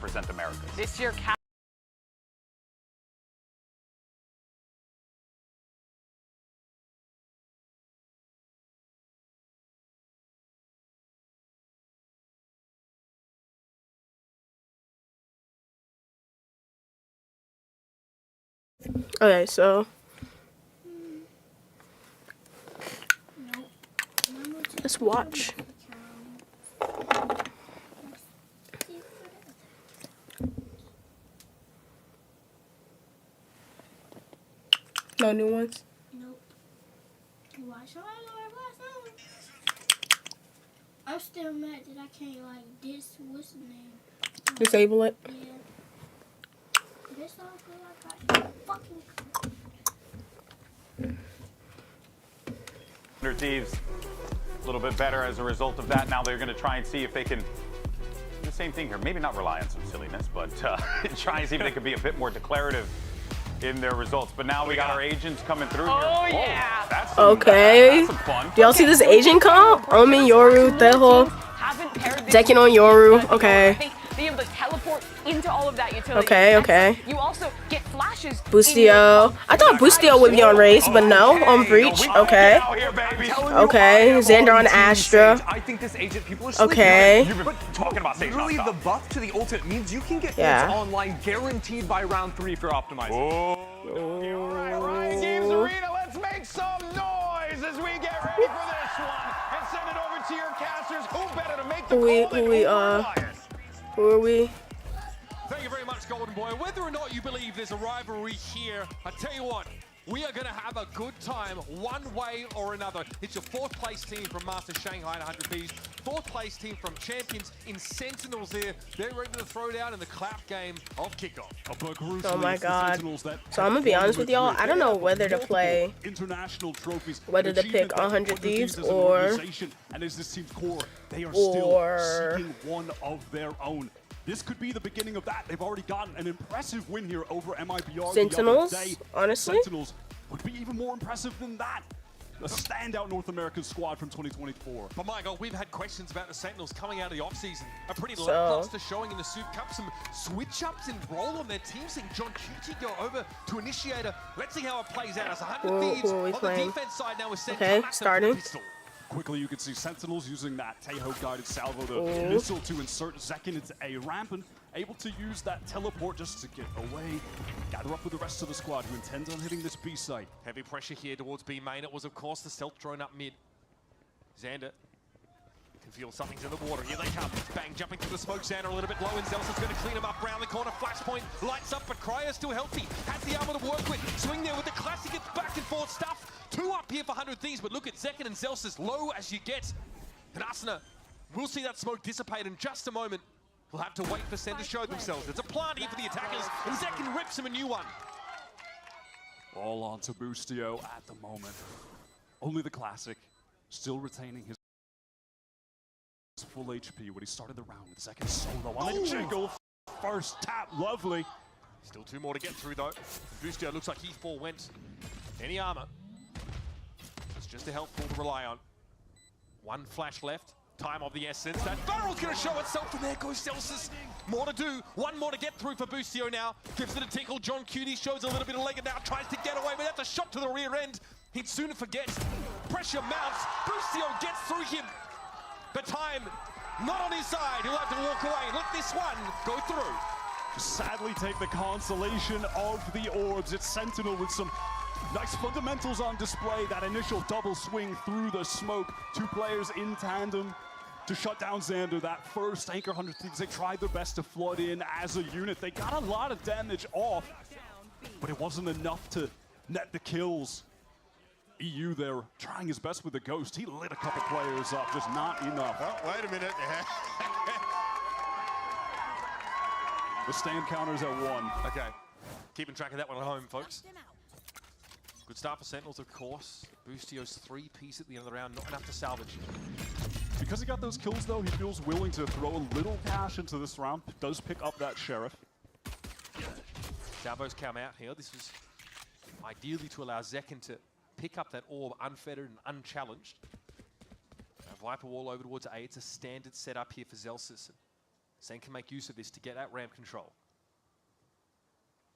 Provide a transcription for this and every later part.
represent America. This year, Okay, so let's watch. No new ones? Nope. Why should I go? I'm still mad that I can't like this. What's the name? Disable it. Yeah. This all good. I got fucking. Under Thieves, a little bit better as a result of that. Now they're going to try and see if they can do the same thing here. Maybe not rely on some silliness, but try and see if they can be a bit more declarative in their results. But now we got our agents coming through oh, here. Yeah. That's Okay. that's some fun. Do y'all see this agent comp? Omi, Yoru, Teho, Zekin on Yoru. Okay. I think being able to teleport into all of that utility. Okay. You also get flashes. Boostio. I thought Boostio would be on race, but no, on Breach. Okay. Okay. Xander on Astra. I think this agent, people are sleeping Okay. on it. You've been talking about literally the buff to the ultimate means you can get things online guaranteed by round 3 if you're optimizing. Ryan Games Arena, let's make some noise as we get ready for this one and send it over to your casters. Who better to make the Who are we? Thank you very much, Golden Boy. Whether or not you believe there's a rivalry here, I tell you what, we are going to have a good time one way or another. It's your 4th place team from Master Shanghai at 100 Ps, 4th place team from Champions in Sentinels there. They're ready to throw down in the clap game of kickoff. Oh my god. So I'm gonna be honest with y'all, I don't know whether to play, whether to pick 100 Thieves or and as this team's core, they are still seeking one of their own. This could be the beginning of that. They've already gotten an impressive win here over MIBR Sentinels, the other day. honestly. Sentinels would be even more impressive than that. A standout North American squad from 2024. But my God, we've had questions about the Sentinels coming out of the offseason. A pretty lackluster showing in the Soup Cup. Some switch-ups in role on their team, seeing John Cutie go over to Initiator. Let's see how it plays out as 100 Thieves on the defense side now with Senti. Okay, starting. Quickly, you can see Sentinels using that Teho-guided salvo, the missile to insert Zekin into a ramp, and able to use that teleport just to get away, gather up with the rest of the squad who intends on hitting this B site. Heavy pressure here towards B main. It was, of course, the stealth drone up mid. Xander can feel something's in the water. Here they come. Bang, jumping through the smoke. Xander a little bit low, and Zelsa's going to clean him up round the corner. Flashpoint lights up, but Cryo's still healthy. Has the armor to work with. Swing there with the classic. It's back and forth stuff. 2 up here for 100 Thieves, but look at Zekin and Zelsa's low as you get. And Asuna, we'll see that smoke dissipate in just a moment. We'll have to wait for Sen to show themselves. It's a plant here for the attackers, and Zekin rips him a new one. All onto Boostio at the moment. Only the classic, still retaining his full HP when he started the round with Zekin solo on a jiggle. First tap, lovely. Still 2 more to get through though. Boostio looks like he forewent. Any armor. It's just a health pool to rely on. 1 flash left. Time of the essence. That barrel's going to show itself, and there goes Celsius. More to do. 1 more to get through for Boostio now. Gives it a tickle. John Cutie shows a little bit of leg and now tries to get away, but that's a shot to the rear end. He'd sooner forget. Pressure mounts. Boostio gets through him. But time not on his side. He'll have to walk away and let this one go through. Sadly take the consolation of the orbs. It's Sentinel with some nice fundamentals on display. That initial double swing through the smoke. 2 players in tandem to shut down Xander. That first Anchor 100 Thieves, they tried their best to flood in as a unit. They got a lot of damage off, but it wasn't enough to net the kills. EU there trying his best with the Ghost. He lit a couple players up, just not enough. Oh, wait a minute. The stand counter's at 1. Okay, keeping track of that one at home, folks. Good start for Sentinels, of course. Boostio's 3-piece at the end of the round, not enough to salvage. Because he got those kills, though, he feels willing to throw a little cash into this round. Does pick up that Sheriff. Salvos come out here. This was ideally to allow Zekin to pick up that orb unfettered and unchallenged. Viper wall over towards A. It's a standard setup here for Zelsis. Sen can make use of this to get at ramp control.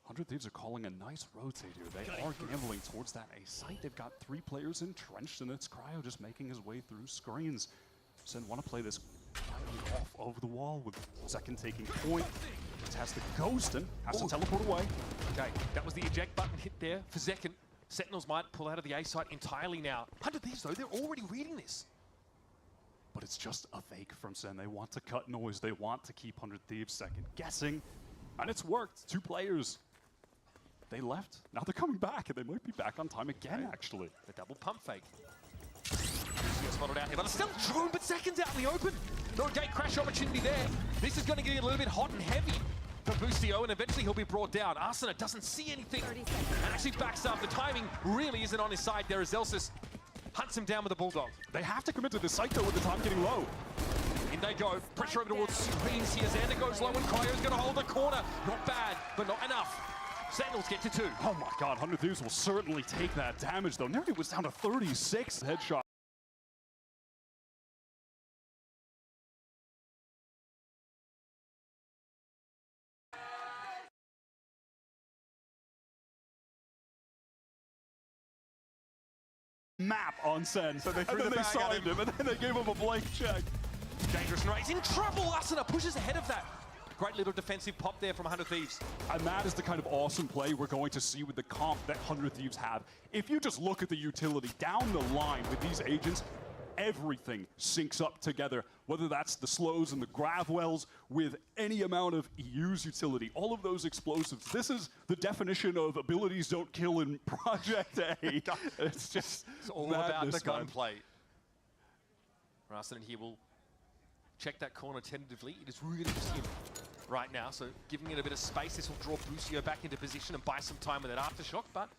100 Thieves are calling a nice rotate here. They are gambling towards that A site. They've got 3 players entrenched, and it's Cryo just making his way through screens. Sen want to play this off over the wall with Second taking point. Just has the ghost and has to teleport away. Okay, that was the eject button hit there for Second. Sentinels might pull out of the A site entirely now. 100 Thieves, though, they're already reading this. But it's just a fake from Sen. They want to cut noise. They want to keep 100 Thieves second guessing. And it's worked. 2 players. They left. Now they're coming back, and they might be back on time again, actually. The double pump fake. Spotted out here, but it's still drone, but Second's out in the open. No gate crash opportunity there. This is going to get a little bit hot and heavy for Boostio, and eventually he'll be brought down. Arsena doesn't see anything and actually backs up. The timing really isn't on his side there as Zelsis hunts him down with a bulldog. They have to commit to this site, though, with the time getting low. In they go. Pressure over towards screens here. Xander goes low, and Cryo's going to hold the corner. Not bad, but not enough. Sentinels get to 2. Oh my god, 100 Thieves will certainly take that damage, though. Nerdy was down to 36 headshot. Map on Sen, So they threw and then the they bag at signed him, and then they gave him a blank check. Dangerous and right. He's in trouble. Arsena pushes ahead of that. Great little defensive pop there from 100 Thieves. And that is the kind of awesome play we're going to see with the comp that 100 Thieves have. If you just look at the utility down the line with these agents, everything syncs up together, whether that's the slows and the grav wells with any amount of EU's utility, all of those explosives. This is the definition of abilities don't kill in Project A. It's just It's all about the madness, man. gunplay. Arsena here will check that corner tentatively. It is really just him right now, so giving it a bit of space. This will draw Boostio back into position and buy some time with that aftershock, but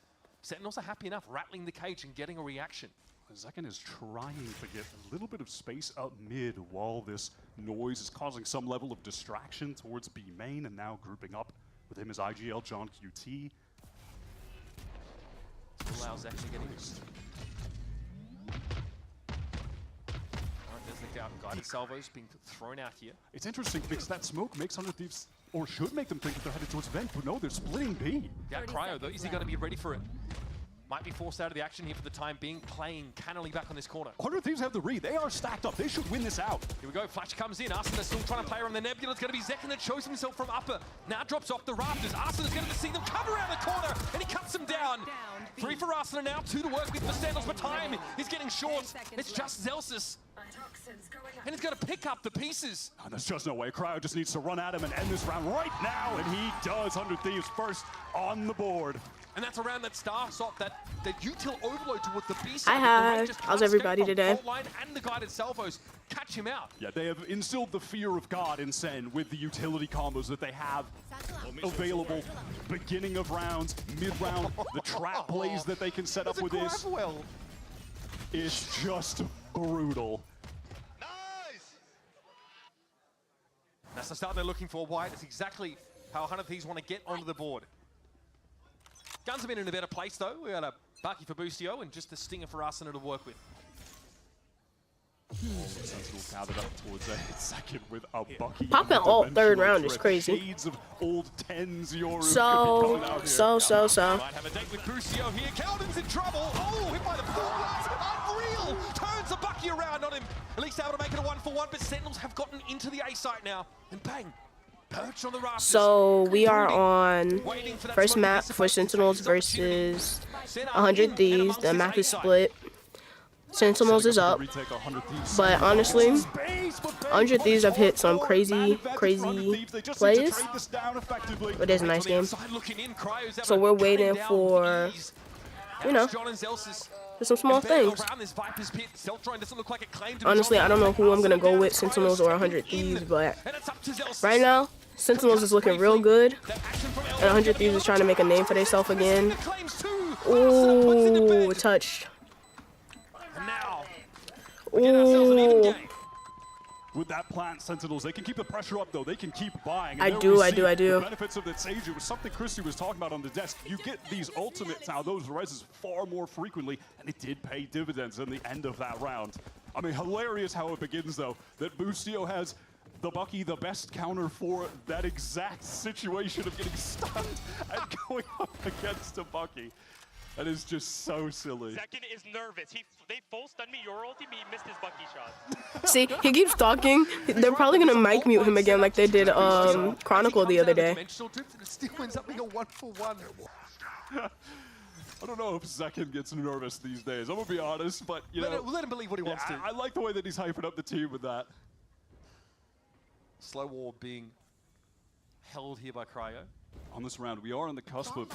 Sentinels are happy enough, rattling the cage and getting a reaction. Zekken is trying to get a little bit of space up mid while this noise is causing some level of distraction towards B main, and now grouping up with him is IGL, John QT. Allows actually getting this. There's the guided salvos being thrown out here. It's interesting because that smoke makes 100 Thieves, or should make them think that they're headed towards vent, but no, they're splitting B. Yeah, Cryo though, is he going to be ready for it? Might be forced out of the action here for the time being, playing cannily back on this corner. 100 Thieves have the read. They are stacked up. They should win this out. Here we go, Flash comes in. Arsena still trying to play around the Nebula. It's going to be Zekken that shows himself from upper. Now drops off the rafters. Arsena's going to see them come around the corner, and he cuts them down. 3 for Arsena now, 2 to work with for Sentinels, but time is getting short. It's just Zelsis. And he's going to pick up the pieces. Oh, there's just no way. Cryo just needs to run at him and end this round right now, and he does. 100 Thieves first on the board. And that's around that star shot, that util overload towards the B Hi, hi. How's everybody today? And the guided salvos catch him out. Yeah, they have instilled the fear of God in Sen with the utility combos that they have available. Beginning of rounds, mid-round, the trap plays that they can set up with this is just brutal. That's the start they're looking for, White. That's exactly how 100 Thieves want to get onto the board. Guns have been in a better place, though. We got a Bucky for Boostio and just a Stinger for Arsena to work with. Sentinel gathered up towards a second with a Bucky. Popping ult third round is crazy. Shades of old 10s Yoru So. Might have a date with Boostio here. Keldon's in trouble. Oh, hit by the full unreal. Turns the Bucky around on him. At least able to make it a 1-for-1, but Sentinels have gotten into the A site now. And bang. Perch on the rafters. So we are on first map for Sentinels versus 100 Thieves. The map is split. Sentinels is up, but honestly, 100 Thieves have hit some crazy plays, but it's a nice game. So we're waiting for, you know, for some small things. Honestly, I don't know who I'm gonna go with, Sentinels or 100 Thieves, but right now, Sentinels is looking real good, and 100 Thieves is trying to make a name for themselves again. Ooh, touched. Ooh. With that plant, Sentinels, they can keep the pressure up, though. They can keep buying. And I there do. The benefits of that Sage. It was something Christy was talking about on the desk. You get these ultimates now, those reses far more frequently, and it did pay dividends in the end of that round. I mean, hilarious how it begins, though, that Boostio has the Bucky the best counter for that exact situation of getting stunned and going up against a Bucky. That is just so silly. Second is nervous. They full stunned me. Your ulti, he missed his Bucky shot. See, he keeps talking. They're probably gonna mic mute him again like they did Chronicle the other day. Still ends up being a 1-for-1. I don't know if Second gets nervous these days. I'm gonna be honest, but you know, Let him believe what he wants to. I like the way that he's hyping up the team with that. Slow war being held here by Cryo. On this round, we are on the cusp of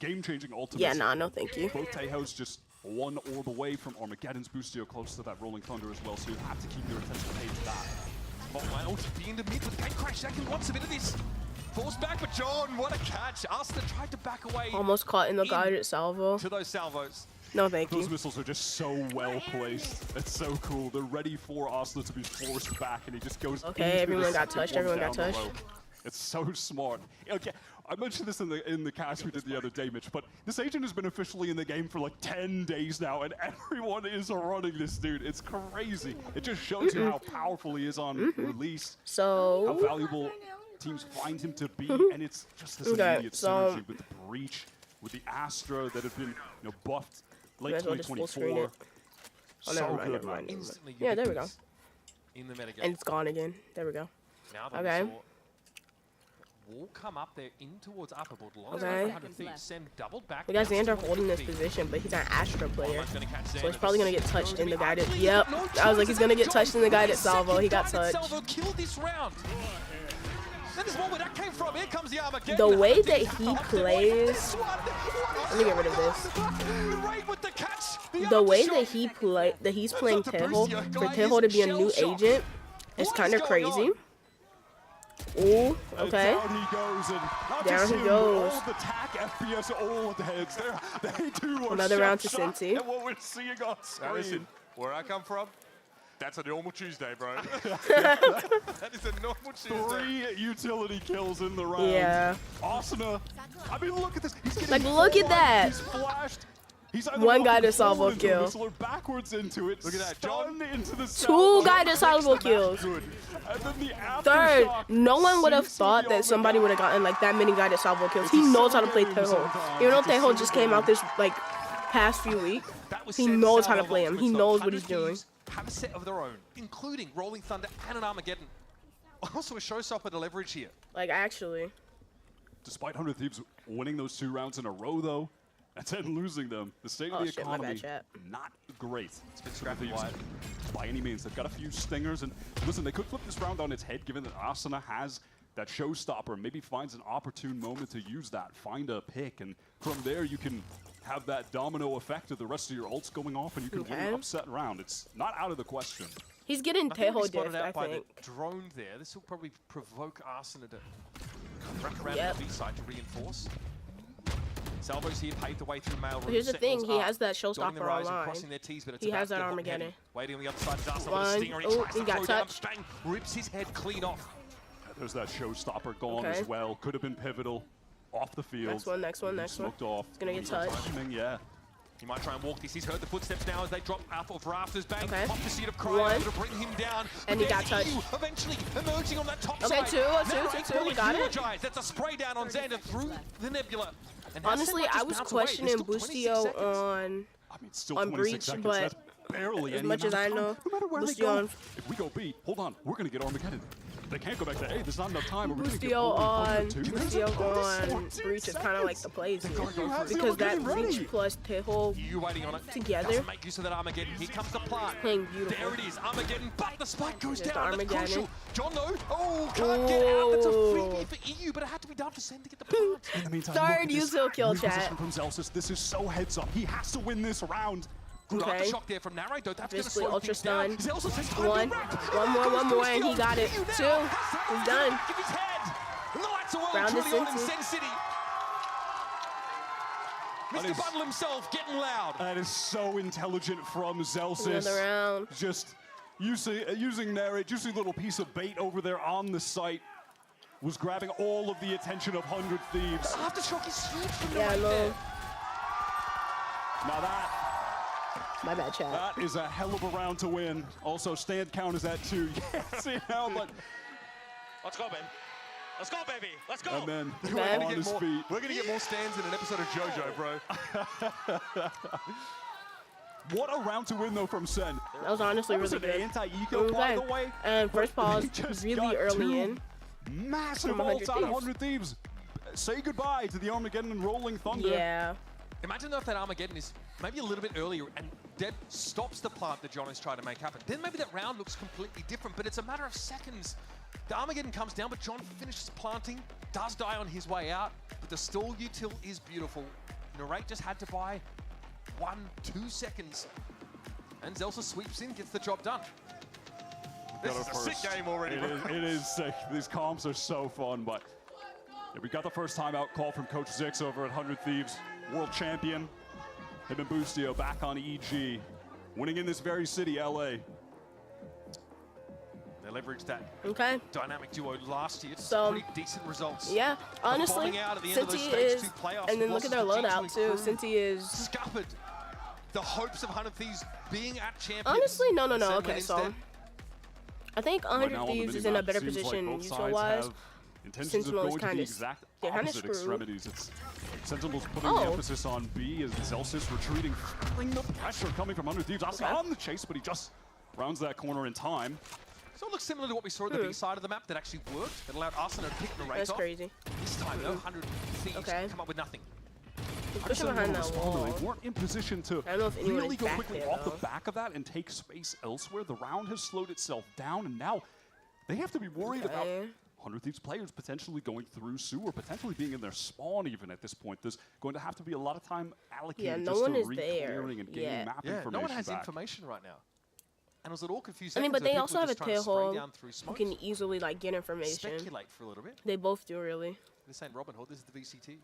game-changing ultimates. Yeah, nah, no thank you. Both Tejo's just one orb away from Armageddon's Boostio, close to that Rolling Thunder as well, so you have to keep your attention paid to that. Spotlight ulti being the mid with Gate Crash. Second wants a bit of this. Falls back, but John, what a catch. Arsenal tried to back away. Almost caught in the guided salvo. To those salvos. No thank you. Those missiles are just so well placed. It's so cool. They're ready for Arsenal to be forced back, and he just goes. Okay, everyone got touched. Everyone got touched. It's so smart. Okay, I mentioned this in the cast we did the other day, Mitch, but this agent has been officially in the game for like 10 days now, and everyone is running this dude. It's crazy. It just shows you how powerful he is on release. So how valuable teams find him to be, and it's just this immediate synergy with the Breach, with the Astra that have been buffed late 2024. Oh, never mind, never mind. Yeah, there we go. In the metagame. And it's gone again. There we go. Now Okay. Wall come up there in towards upper board. Okay. Send doubled back. We got Xander holding this position, but he's an Astra player. So he's probably going to get touched in the guided. Yep. I was like, he's going to get touched in the guided salvo. He got touched. Killed this round. That is where that came from. Here comes the Armageddon. The way that he plays. Let me get rid of this. The way that he's playing Tejo, for Tejo to be a new agent, is kind of crazy. Ooh, okay. Down he goes, and down he goes. All the tack FPS, all the heads. They do another round to Senti. And what we're seeing on screen. Now listen, where I come from, that's a normal Tuesday, bro. That is a normal Tuesday. 3 utility kills in the round. Yeah. Asuna. I mean, look at this. He's getting like, look at that. He's flashed. He's one guided salvo kill. Backwards into it. Look at that, John. Into the 2 guided salvo kills. And then the 3rd, no one would have thought that somebody would have gotten like that many guided salvo kills. He knows how to play Tejo. Even though Tejo just came out this like past few weeks, he knows how to play him. He knows what he's doing. Have a set of their own, including Rolling Thunder and an Armageddon. Also a showstopper to leverage here. Like, actually. Despite 100 Thieves winning those 2 rounds in a row, though, and then losing them, the state of the economy, not great. It's been scrappy wide. By any means. They've got a few stingers, and listen, they could flip this round on its head, given that Asuna has that showstopper, maybe finds an opportune moment to use that, find a pick, and from there you can have that domino effect of the rest of your ults going off, and you can win an upset round. It's not out of the question. He's getting Tejo diff, I by think. The drone there. This will probably provoke Arsenal to wrap around the B side to reinforce. Salvo's here, paved the way through mail. But here's the thing, he has that showstopper online. But he has that Armageddon. Waiting on the other side, Zasta One. with a stinger. Oh, he got touched. Bang, rips his head clean off. There's that showstopper gone as well. Could have been pivotal. Off the field. Next one. Smoked off. He's gonna get touched. Yeah. He might try and walk this. He's heard the footsteps now as they drop out of rafters. Bang, off the seat of One. to bring him down. And he got touched. Eventually emerging on that top Okay, side. two. We got it. That's a spray down on Xander through the nebula. And honestly, I was questioning Boostio on Breach, but barely as much as I know, Boostio on... If we go B, hold on, we're going to get Armageddon. They can't go back to A, there's not enough time. Boostio on Breach is kind of like the plays here. Because that Breach plus Tejo together, make use of that Armageddon. Here comes the plant. Playing beautiful. There it is, Armageddon, but the spike goes down. Armageddon. That's crucial. John, though, can't get out. That's a freebie for EU, but it had to be done for Senti to get the plant. In the meantime, 3rd Yuzo kill, chat. From Zelsis. This is so heads up. He has to win this round. Okay. Shock there from Narrow, though. That's basically ultra stun. One more, and he got it. 2. He's done. Give his head. Round is Senti. Mr. Bundle himself getting loud. That is so intelligent from Zelsis. Another round. Just using narrate, using a little piece of bait over there on the site. Was grabbing all of the attention of 100 Thieves. Aftershock is huge from there. Now My bad, chat. That is a hell of a round to win. Also, stand count is at 2. Yes, you know, but Let's go, baby. Let's go, baby. Let's go. and then Okay. on his feet. We're gonna get more stands in an episode of JoJo, bro. What a round to win though from Sen. That was honestly That was really an good. anti-eco, by the way. And first pause He just really got early 2 in. massive from 100 ults out of Thieves. 100 Thieves. Say goodbye to the Armageddon and Rolling Thunder. Yeah. Imagine though if that Armageddon is maybe a little bit earlier and Dead stops the plant that John is trying to make happen. Then maybe that round looks completely different, but it's a matter of seconds. The Armageddon comes down, but John finishes planting, does die on his way out, but the stall util is beautiful. Narrate just had to buy 1-2 seconds. And Zelsa sweeps in, gets the job done. This is a sick game already, bro. It is sick. These comps are so fun, but yeah, we got the first time out call from Coach Zix over at 100 Thieves. World champion. Him and Boostio back on EG. Winning in this very city, LA. They leveraged that Okay. dynamic duo last year. So, pretty decent results. Yeah, honestly, bombing out at the end of those Senti stage is, 2 playoffs and then with look at their losses to loadout G2 too. and Senti is, scuppered the hopes of 100 Thieves being at champions. honestly, no. Sen went Okay, so instead. I think Right 100 now on the Thieves is in a minimap, better seems like position both sides util-wise. have intentions Sentinel of is going to kinda the s- exact they're kinda opposite screwed. extremities. It's Sentinel's putting Oh. the emphasis on B as Zelsis retreating, feeling the pressure coming from 100 Thieves. Also Okay. on the chase, but he just rounds that corner in time. So it looks similar to what we saw at the B side of the map that actually worked. It allowed Arsenal to pick the rate That's off. crazy. This time, no 100 Thieves Okay. come up with nothing. He's pushing behind that wall. They weren't in position to I don't know if anyone really is go back quickly there, off the though. back of that and take space elsewhere. The round has slowed itself down, and now they have to be worried about Okay. 100 Thieves players potentially going through sewer, potentially being in their spawn even at this point. There's going to have to be a lot of time allocated Yeah, no just one to is there re-clearing and getting yet. map Yeah, information no one has back. information right now. And it was a little confused. I mean, but they also have a tail hole through who smoke. can easily like get information. Speculate for a little bit. They both do really. This ain't Robin Hood, this is the VCT.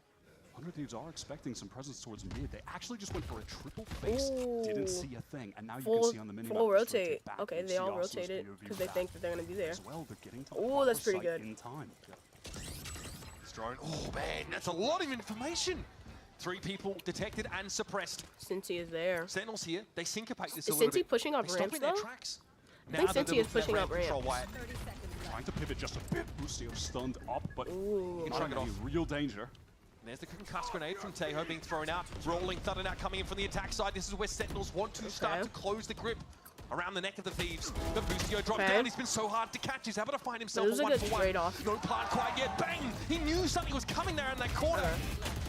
100 Thieves are expecting some presence towards mid. They actually just went for a triple face, didn't Ooh. see a thing, and now you Full, can see on the mini full rotate. Okay, they all rotated because they think that they're gonna be there. as well. They're getting to the Ooh, that's proper pretty site good. in time. This drone, oh man, that's a lot of information. 3 people detected and suppressed. Senti is there. Sentinels here, they syncopate this Is a little Senti bit. pushing up They're ramps, stopping their though? tracks. I think Now Senti they're is pushing looking up at ramp ramps. control. Why? Trying to pivot just a bit. Boostio stunned up, but Ooh. not in any real danger. And there's the concussed grenade from Tejo being thrown out. Rolling Thunder now coming in from the attack side. This is where Sentinels want to start to close the grip around the neck of the Thieves. The Boostio dropped down. He's been so hard to catch. He's able to find himself It was a a good 1-for-1. trade-off. No plant quite yet. Bang! He knew something was coming there in that corner.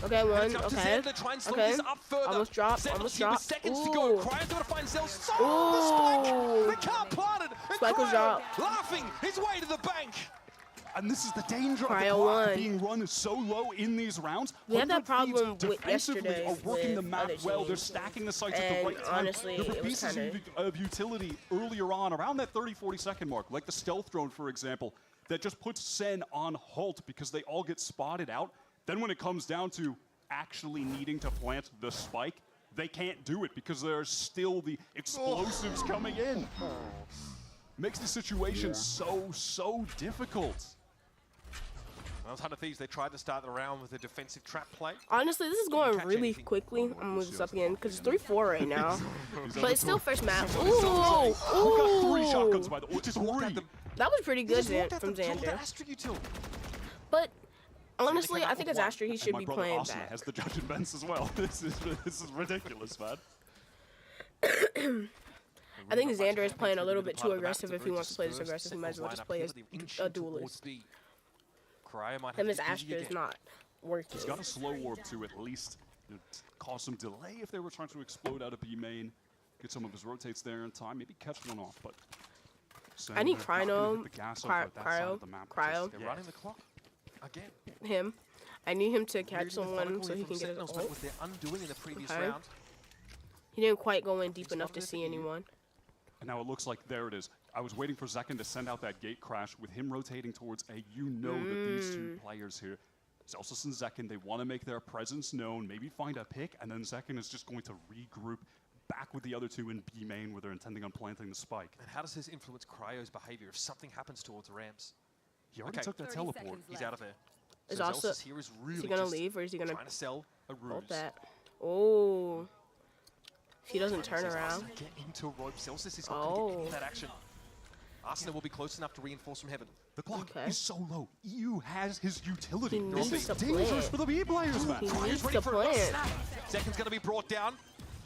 Okay, And one. it's up to Okay. Xander to try and slow Okay. this up further. Almost dropped. Xander's Almost here with dropped. seconds to go. Ooh. Cryo's able to find Zel's. Ooh. Oh, the spike! They can't plant it. And Spike was Cryo dropped. laughing his way to the bank. And this is the danger of the Cryo clock won. being run so low in these rounds. We had that 100 Thieves problem with defensively yesterday are working the with map other well. They're teams. stacking the sites at the And right time. honestly, There were it was pieces kinda- of utility earlier on, around that 30-40 second mark, like the stealth drone, for example, that just puts Sen on halt because they all get spotted out. Then when it comes down to actually needing to plant the spike, they can't do it because there's still the explosives coming in. Makes the situation so difficult. Well, 100 Thieves, they tried to start the round with a defensive trap play. Honestly, this is going Catch really anything. quickly. I'm gonna move this up again because it's 3-4 right now. He's But it's still first map. Ooh, Who got 3 shotguns ooh. by the way? Just walked at 3. them. That was pretty He good just walked at from them, told that Xander. Astra util. But honestly, came out I think with as one. Astra, he And should my be brother playing Austin back. has the judge and Benz as well. This is ridiculous, man. I think Xander is playing a little bit too aggressive. If he wants to play this aggressive, he might as well just play as a duelist. Him as Astra is not working. He's got a slow warp to at least cause some delay if they were trying to explode out of B main. Get some of his rotates there in time, maybe catch one off, but I need Xander not gonna hit Cryo, the gas over at that side of the map. Cryo, They're running the clock again. him. I need him to catch Really someone methodical so here he from can get his Sentinels, ult. but with their undoing in the previous Okay. round. He didn't quite go in deep enough to see anyone. And now it looks like there it is. I was waiting for Zekken to send out that gate crash with him rotating towards A. You know that these two players here, Zelsis and Zekken, they want to make their presence known, maybe find a pick, and then Zekken is just going to regroup back with the other two in B main where they're intending on planting the spike. And how does this influence Cryo's behavior if something happens towards ramps? He already Okay. took that 30 teleport. seconds He's left. out of there. Is So also- Zelsis here is really Is he gonna just leave or is he gonna trying to sell a ruse. ult that? Oh, If he doesn't turn around. Get into rope. Celsius is not going to get into that action. Arsenal will be close enough to reinforce from heaven. The clock Okay. is so low. EU has his utility. He needs This is to dangerous plant. for the B players, man. He needs Ready to for a plant. snap. Second's going to be brought down.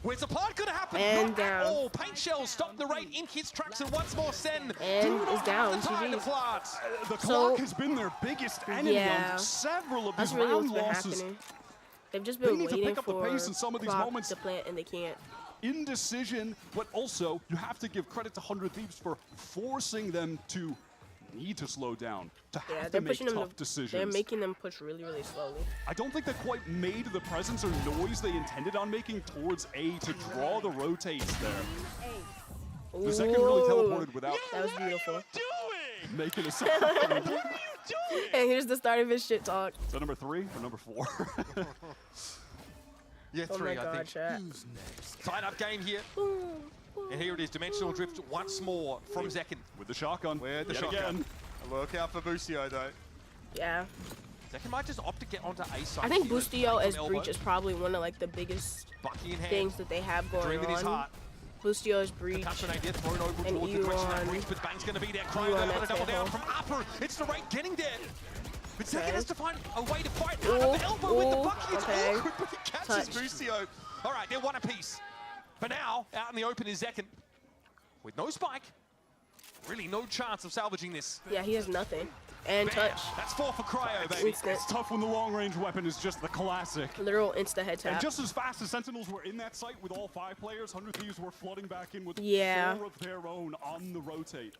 Where's the plant going to happen? And Not down. at all. Paint shells stop the rate in his tracks, and once more Sen. And is down. The time to GG's. plant. The So- clock has been their biggest enemy Yeah. on several of That's these really what's round been losses. happening. They've just They been need to waiting pick up the for pace in some of these clock moments. to plant, and they can't. Indecision, but also you have to give credit to 100 Thieves for forcing them to need to slow down, to have Yeah, to they're make pushing them. tough decisions. They're making them push really, really slowly. I don't think they quite made the presence or noise they intended on making towards A to draw the rotates there. The second really teleported without That was beautiful. Doing? making a sound. And here's the start of his shit talk. Is that number 3 or number 4? Yeah, Oh 3, my I god, think. chat. Tied-up game here. And here it is, Dimensional Drift once more from Zekken. With the shotgun. Where the Yet shotgun. again. A look out for Busio though. Yeah. Zekken might just opt to get onto A side. I think here. Bustio From as elbow. Breach is probably one of like the biggest Bucky in hand. things that they have going Dream in his on. heart. Bustio as Breach. Touch grenade here, thrown over And towards the EU direction of on- Breach, but Bang's going to be there. EU Cryo on there, but a that double down tackle. from Upper. It's the right getting there. But Zekken Okay. has to find a way to fight Ooh, out of the elbow with the ooh, Bucky. It's okay. awkward, but he catches Touch. Bustio. All right, they're one apiece. For now, out in the open is Zekken. With no spike. Really no chance of salvaging this. Yeah, he has nothing. And Bam. touch. That's 4 for Cryo, baby. Instant. It's tough when the long-range weapon is just the classic. Literal insta head And tap. just as fast as Sentinels were in that site with all 5 players, 100 Thieves were flooding back in with Yeah. 4 of their own on the rotate.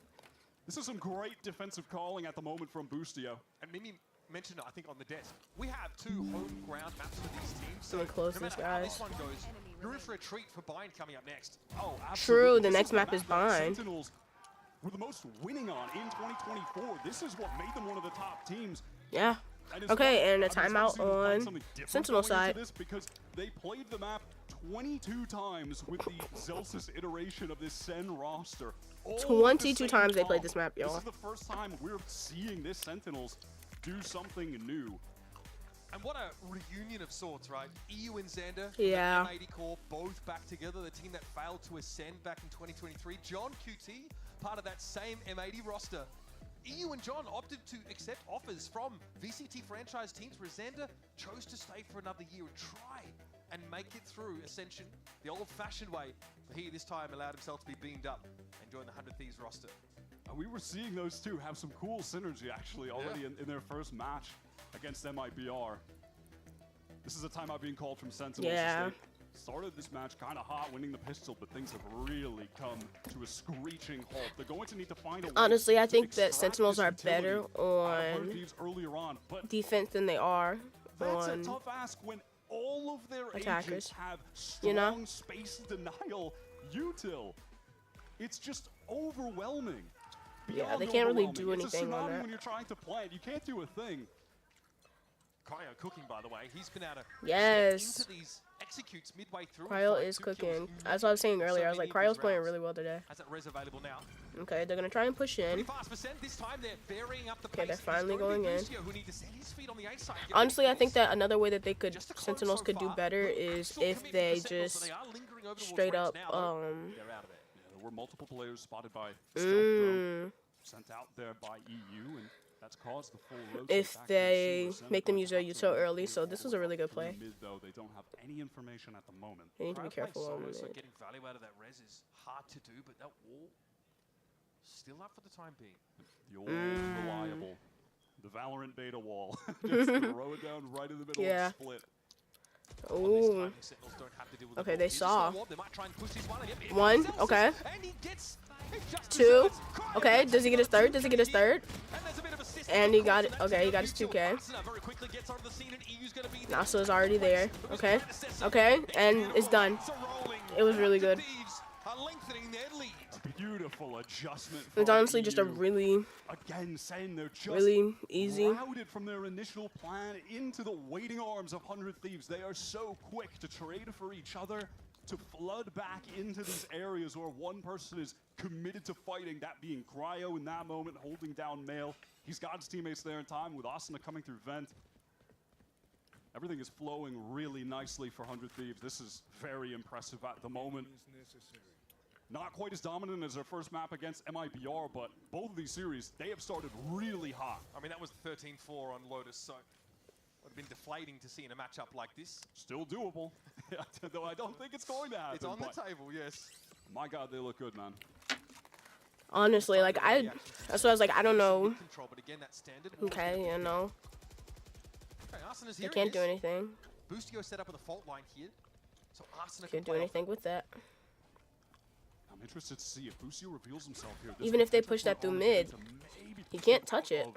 This is some great defensive calling at the moment from Bustio. And Mimi mentioned it, I think, on the desk. We have 2 home ground maps for these teams, so Really close, no these matter how guys. this one goes, you're in for a treat for Bind coming up next. Oh, absolutely. True, the This next is map is that Bind. Sentinels were the most winning on in 2024. This is what made them one of the top teams. Yeah. And it's Okay, fun. and a I mean, it's fun to timeout see them find on something different Sentinel going into side. this because they played the map 22 times with the Zelsis iteration of this Sen roster. All at the 22 same times they played comp. this map, y'all. This is the first time we're seeing this Sentinels do something new. And what a reunion of sorts, right? EU and Xander, Yeah. the M80 core, both back together. The team that failed to ascend back in 2023. John QT, part of that same M80 roster. EU and John opted to accept offers from VCT franchise teams where Xander chose to stay for another year and try and make it through Ascension the old-fashioned way. But he this time allowed himself to be beamed up and join the 100 Thieves roster. We were seeing those two have some cool synergy actually already in their first match against MIBR. This is a timeout being called from Sentinels. Yeah. They started this match kind of hot, winning the pistol, but things have really come to a screeching halt. They're going to need to find a way Honestly, I to think that extract Sentinels this are utility better out of Bird on Thieves earlier on, but defense than they are that's a on. tough ask when all of their attackers. agents have strong You know? space denial util. It's just overwhelming. Yeah, Beyond they can't really overwhelming. do It's a anything on tsunami that. when you're trying to plant. You can't do a thing. Cryo cooking, by the way. He's been able to Yes. step into these executes midway through. and Cryo find is 2 kills cooking. in That's what I was saying so earlier. I was many like, of these Cryo's playing rounds. really well today. Has that res available now? Okay, they're gonna try and push in. 25%. This time they're varying up the Okay, pace. they're It's finally going to be going in. Busio who need to set his feet on the A side, get Honestly, I the think pace. that another way that they could Just a close Sentinels so could do far, better but is still if commitment they for Sentinels, so just they are lingering over towards straight Reds up now, though. They're out of it. Yeah, there were multiple players spotted by stealth drone, sent out there by EU, and that's caused the full rotate if back to they the center. make them use their util Absolutely early. So this was a really good play. Mid, though, they don't have any information at the moment. They need to be Cryo playing careful on solo, so it. getting value out of that res is hard to do, but that wall still up for the time being. The old reliable, the Valorant beta wall. Just throw it down right in the middle Yeah. and split. On this Ooh. time, the Sentinels don't have to deal with the Okay, wall. they Here's a saw. slow wall. They might try and push this one. Yep, it One, sells okay. it, and he gets it just 2. deserves. Cryo Okay, gets does he get his it. third? Does he get his third? And there's a bit of assist And from he got Cross, it. and Okay, he that's got his Util. 2K. Arsenal very quickly gets onto the scene, and EU's gonna be there. Nasa's already there. It was Okay. predecessor. Okay, and Next it's done. rounds are rolling. It was really Active good. Thieves are lengthening their lead. Beautiful adjustment. It's from honestly just a EU. really, Again, saying they're just really easy. routed from their initial plan into the waiting arms of 100 Thieves. They are so quick to trade for each other, to flood back into these areas where one person is committed to fighting, that being Cryo in that moment, holding down Mail. He's got his teammates there in time with Asuna coming through Vent. Everything is flowing really nicely for 100 Thieves. This is very impressive at the moment. Not quite as dominant as their first map against MIBR, but both of these series, they have started really hot. I mean, that was 13-4 on Lotus, so it would have been deflating to see in a matchup like this. Still doable, though I don't think it's going to happen. It's on the table, yes. My God, they look good, man. Honestly, like that's why I was like, I don't know. Control, but again, that standard Okay, you know, okay, Arsena's they here. can't do anything. Boostio set up with a fault line here, so Arsena Can't do anything with that. I'm interested to see if Busio reveals himself here. Even if they push that through mid, he can't touch it.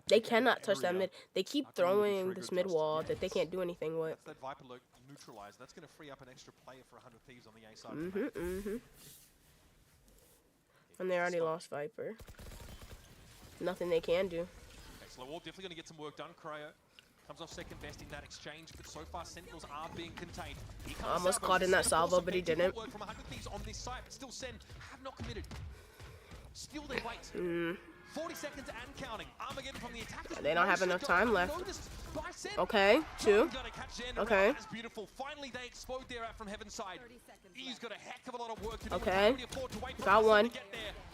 They cannot touch that mid. They keep throwing this mid wall that they can't do anything with. That's that Viper look neutralized. That's going to free up an extra player for 100 Thieves on the A side. And they already lost Viper. Nothing they can do. Okay, Slow Wall definitely going to get some work done. Cryo comes off second best in that exchange, but so far Sentinels are being contained. Almost caught in that salvo, but he didn't. Work from 100 Thieves on this side, but still Sen have not committed. Still they wait. 40 seconds and counting. Armageddon from the attackers. They don't have enough time left. Okay, 2. Okay. That is beautiful. Finally, they explode there out from Heaven's side. He's got a heck of a lot of work to do. Okay. Got 1.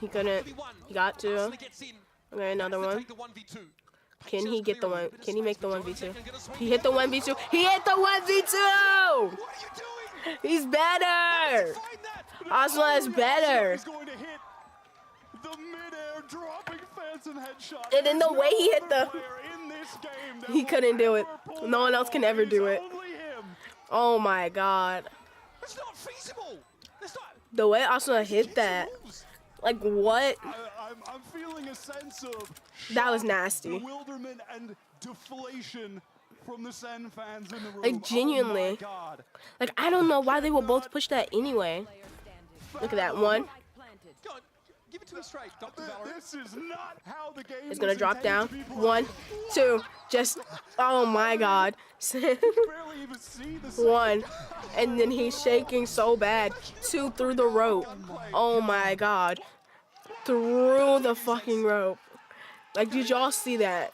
He couldn't. He got 2. Okay, another one. Can he get the one? Can he make the 1v2? He hit the 1v2. He hit the 1v2! He's better! Asma is better. The mid-air dropping phantom headshot. And in the way he hit the... He couldn't do it. No one else can ever do it. Oh my God. It's not feasible. It's not. The way Asma hit that. Like what? I'm feeling a sense of that was nasty. Bewilderment and deflation from the Sen fans in the room. Like genuinely. Oh my God. Like I don't know why they will both push that anyway. Look at that one. Go on, give it to me straight, Dr. Valorant. This is not how the game It's gonna drop down. 1, 2, just oh my God. barely even see the 1, and then he's shaking so bad. 2 through the rope. Oh my God. Through the fucking rope. Like, did y'all see that?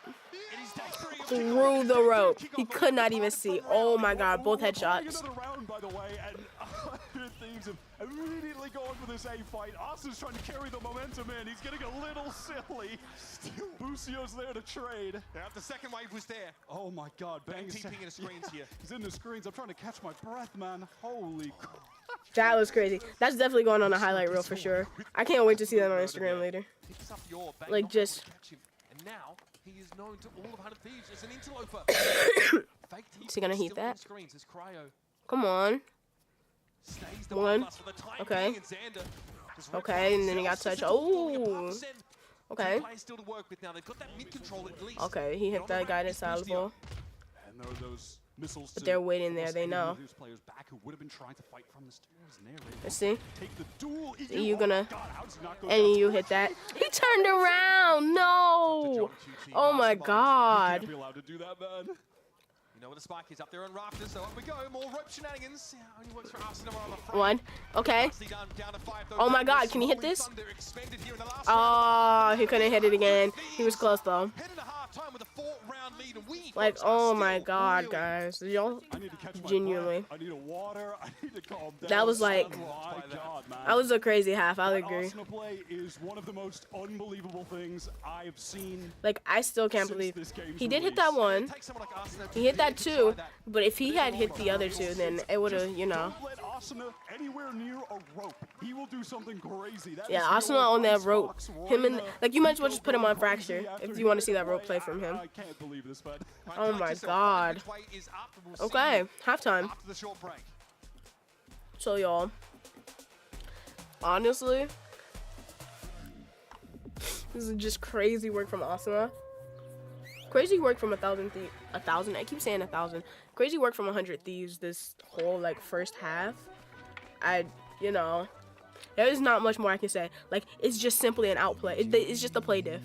Through the rope. He could not even see. Oh my God, both headshots. Another round, by the way, and Thieves have immediately gone for this A fight. Austin's trying to carry the momentum in. He's getting a little silly. Busio's there to trade. Yeah, the second wave was there. Oh my God, Bang Bang's TPing in the screens here. He's in the screens. I'm trying to catch my breath, man. Holy crap. That was crazy. That's definitely going on a highlight reel for sure. I can't wait to see that on Instagram later. Picks up your Bang, Like not just... able to catch him. And now he is known to all of 100 Thieves as an interloper. Fake Is he gonna heat still on that? the screens as Cryo Come on. stays the 1. plus for the time Okay. being, and Xander just Okay, and then he got touched. Oh. Okay. Two players still to work with now. They've got that mid control at least. Okay, he hit that guy that's salvo. And there are those missiles But they're waiting there, they know. These players back who would have been trying to fight from the stairs. And they're Let's see. take the duel. You gonna... God, how does he not go And down? you hit that. He turned around. No. Oh my God. Can't be allowed to do that, man. You know where the spike is, up there on rafters, so up we go. More rope shenanigans. Yeah, only works for Arsenal on the front. 1. Okay. Nicely done, down to 5, though. Oh my God, can he hit this? Thunder expended here in the last Oh, he couldn't hit it again. He was close though. Headed to halftime with a 4-round lead, and we Like, folks are oh still my God, reeling. guys. Y'all I need to catch my genuinely. breath. I need a water. I need to calm down. That was like... Oh my God, man. That was a crazy half, I'll That agree. Arsenal play is one of the most unbelievable things I've seen. Like, I still can't Since believe... this game's He did hit that release. 1. Take someone like Arsenal He hit that to 2. try that. But if he had hit the other 2, then it would have, you know... Don't let Asuna anywhere near a rope. He will do something crazy. That Yeah, is Asuna on that rope. Icebox Him and... right Like, you might as well just put him on crazy Fracture after if he you want to hit see that the rope play. play from him. I can't believe this, man. Oh my God. Which way is up, and we'll see Okay, you halftime. after the short break. So, y'all... Honestly... This is just crazy work from Asuna. Crazy work from 1,000 Thieves. 1,000? I keep saying 1,000. Crazy work from 100 Thieves this whole, like, first half. You know, there's not much more I can say. Like, it's just simply an outplay. It's just a play diff.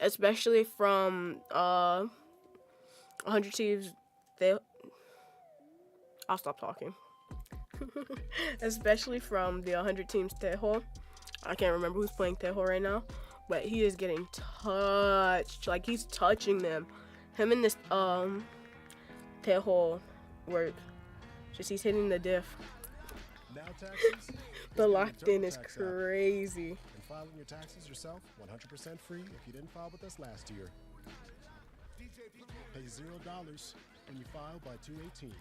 Especially from, 100 Thieves. I'll stop talking. Especially from the 100 Teams Tejo. I can't remember who's playing Tejo right now. But he is getting touched. Like, he's touching them. Him and this, their whole work. Just he's hitting the diff. Now taxes. The locked in is crazy. And filing your taxes yourself, 100% free if you didn't file with us last year. Pay $0 when you file by 2/18.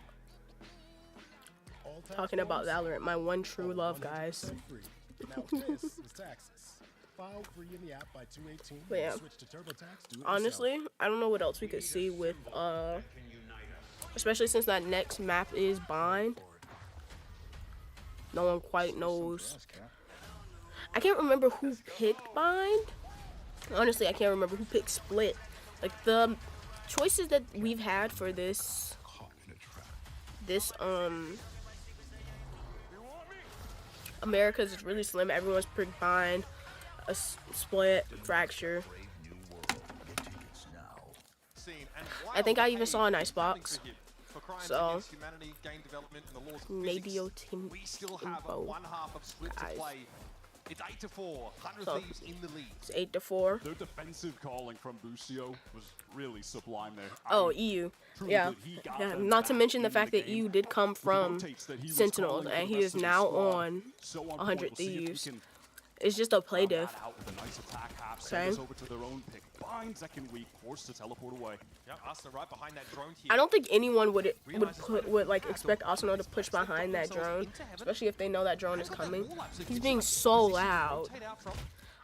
All tax Talking about forms Valorant, my one true are love, guys. 100% free. Now this is taxes. File free in the app by 2/18. But yeah. Switch to TurboTax. Do it Honestly, I don't know what else we could see with, especially since that next map is Bind. No one quite knows. I can't remember who picked Bind. Honestly, I can't remember who picked Split. Like, the choices that we've had for this America's is really slim. Everyone's picked Bind, a Split, Fracture. I think I even saw an Icebox. So maybe your team We still have one half of Split to play. It's 8-4. 100 Thieves in the lead. It's 8-4. Their defensive calling from Busio was really sublime there. Oh, EU. Yeah. Yeah. Not to mention the fact that EU did come from Sentinels, and he is now on 100 Thieves. It's just a play diff. Okay. Second week, forced to teleport away. Yep, Arsenal right behind that drone here. I don't think anyone would like expect Arsenal to push behind that drone, especially if they know that drone is coming. He's being so loud.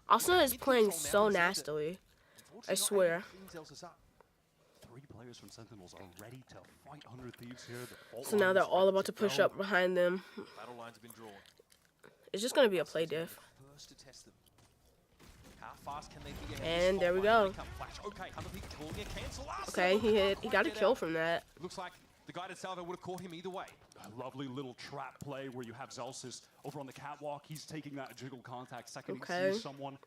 Arsenal is playing so nastily. I swear. 3 players from Sentinels are ready to fight 100 Thieves here. So now they're all about to push up behind them. Battle lines have been drawn. It's just gonna be a play diff. First to test them. How fast can they be ahead? And there we go. Okay, 100 Thieves calling a cancel. Okay, he got a kill from that. It looks like the guided salvo would have caught him either way. A lovely little trap play where you have Zelsis over on the catwalk. He's taking that jiggle contact. Second he sees someone.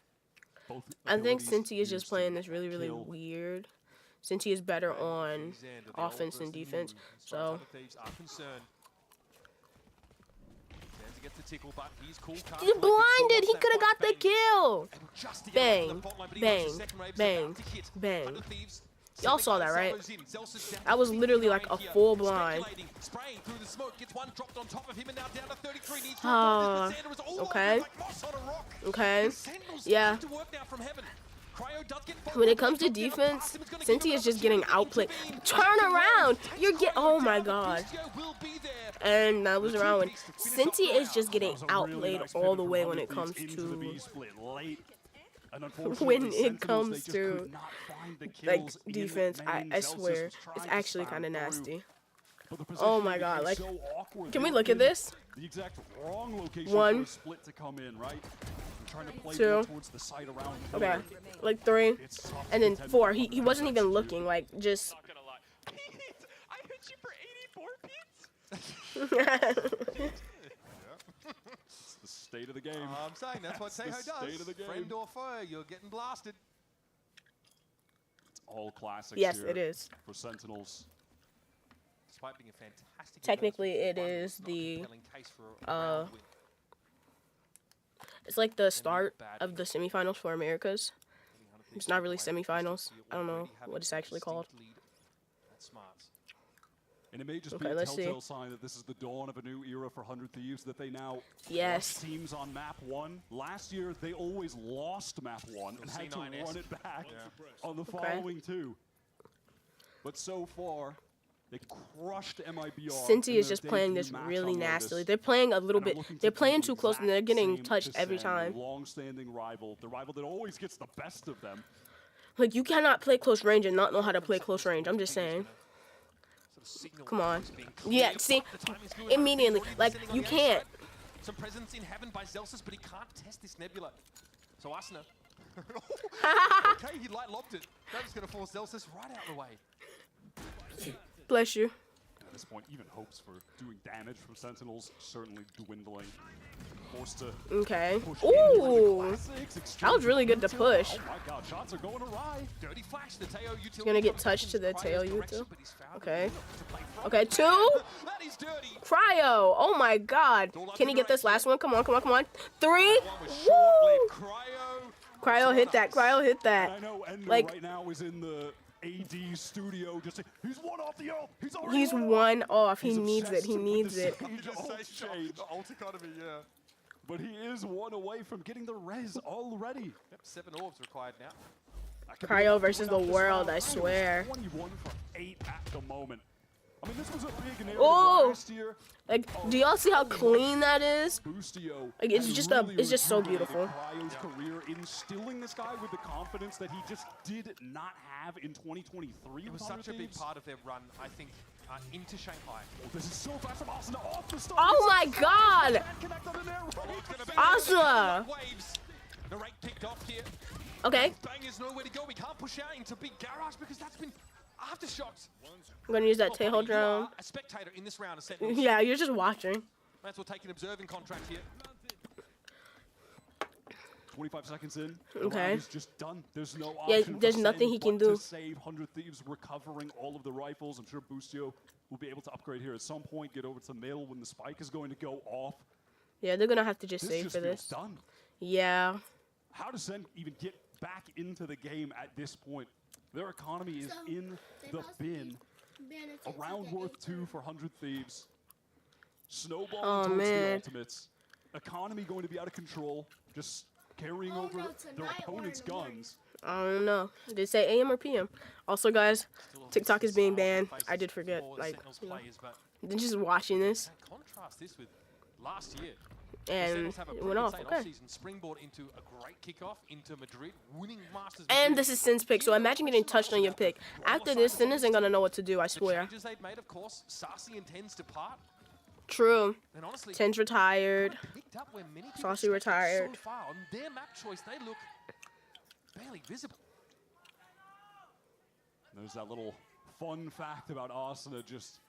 I think Senti is just playing this really, really weird. Senti is better on offense and defense, so. He's blinded. He could have got the kill. Bang, bang, bang, bang. Y'all saw that, right? That was literally like a full blind. Okay. Okay. Yeah. When it comes to defense, Senti is just getting outplayed. Turn around! Oh my god. And that was around when Senti is just getting outplayed all the way when it comes to like defense. I swear, it's actually kind of nasty. Oh my god, like, can we look at this? The exact wrong location 1, for Split to come in, right? Trying to play 2, towards the side around okay, like 3, and then 4. He wasn't even looking, like, just. Not gonna lie. I hit you for 84 beats. It's the state of the game. I'm saying that's what Seho does. State of the game. Friend or foe, you're getting blasted. It's all classics Yes, here it is. for Sentinels. Despite being a fantastic Technically, it is the. case for a round win. It's like the start of the semifinals for Americas. It's not really semifinals. I don't know what it's actually called. And it may just be a telltale sign that this is the dawn of a new era for 100 Thieves, that they now crush teams on map 1. Last year, they always lost map 1 and had to run it back on the following 2. But so far, they crushed MIBR. Senti is just playing this really nastily. They're playing a little bit. They're playing too close, and they're getting touched every time. Long-standing rival, the rival that always gets the best of them. Like, you cannot play close range and not know how to play close range. I'm just saying. Come on. Yeah, see, immediately, like, you can't. Some presence in heaven by Zelsis, but he can't test this nebula. So Asuna. Okay, he light lobbed it. That was going to force Zelsis right out of the way. Bless you. At this point, even hopes for doing damage from Sentinels certainly dwindling. Forced to push. Ooh! That was really good to push. Oh my god, shots are going awry. Dirty flash, the Teo utility. He's gonna get touched to the tail util. Okay. Okay, 2. That is dirty. Cryo! Oh my god. Can he get this last one? Come on, come on, come on. 3. Woo! Cryo hit that. Cryo hit that. I know Ender like, right now is in the AD studio just he's one off the ult. He's one off. He He's needs it. obsessed He with needs the it. Sage ult change. The ult economy, yeah. But he is one away from getting the res already. Yep, 7 orbs required now. Cryo versus the world, I swear. 21 for 8 at the moment. I mean, this was a big narrative Oh! last year. Like, do y'all see how clean that is? Boostio Like, it's has just really it's just so rejuvenated beautiful. Cryo's career, instilling this guy with the confidence that he just did not have in 2023. It was such a big part of their run, I think, into Shanghai. Oh, this is so fast from Asuna off the start. Oh my God! Connect on the net, right? Asuna! Waves. The rate picked off here. Okay, Bang is nowhere to go. We can't push out into big garage because that's been aftershocks. I'm gonna use that Well, tail buddy, you drone. are a spectator in this round of Sentinels. Yeah, you're just watching. Might as well take an observing contract here. 25 seconds in. Okay. He's just done. There's no Yeah, option. there's for nothing Sen he can but do. To save 100 Thieves, recovering all of the rifles. I'm sure Boostio will be able to upgrade here at some point, get over to the middle when the spike is going to go off. Yeah, they're gonna have to just This save just for feels this. done. Yeah. How does Sen even get back into the game at this point? Their economy is in the bin. A round worth 2 for 100 Thieves. Snowball towards man. the ultimates. Economy going to be out of control. Just carrying over their opponent's guns. I don't know. Did it say AM or PM? Also, guys, TikTok is being banned. I did forget. Like, you know, then just watching this, Contrast this with last year. and Sentinels have a it pretty went off. insane Okay. offseason, springboard into a great kickoff into Madrid, winning Masters. And Madrid. this is Sin's pick, so imagine getting touched on your pick. After this, Sin isn't gonna know what to do. I The swear. changes they've made, of course, Sassy intends to part. True. And honestly, Ten's retired. kinda picked up where many people Saucy expected retired. So far on their map choice, they look barely visible. There's that little fun fact about Asuna just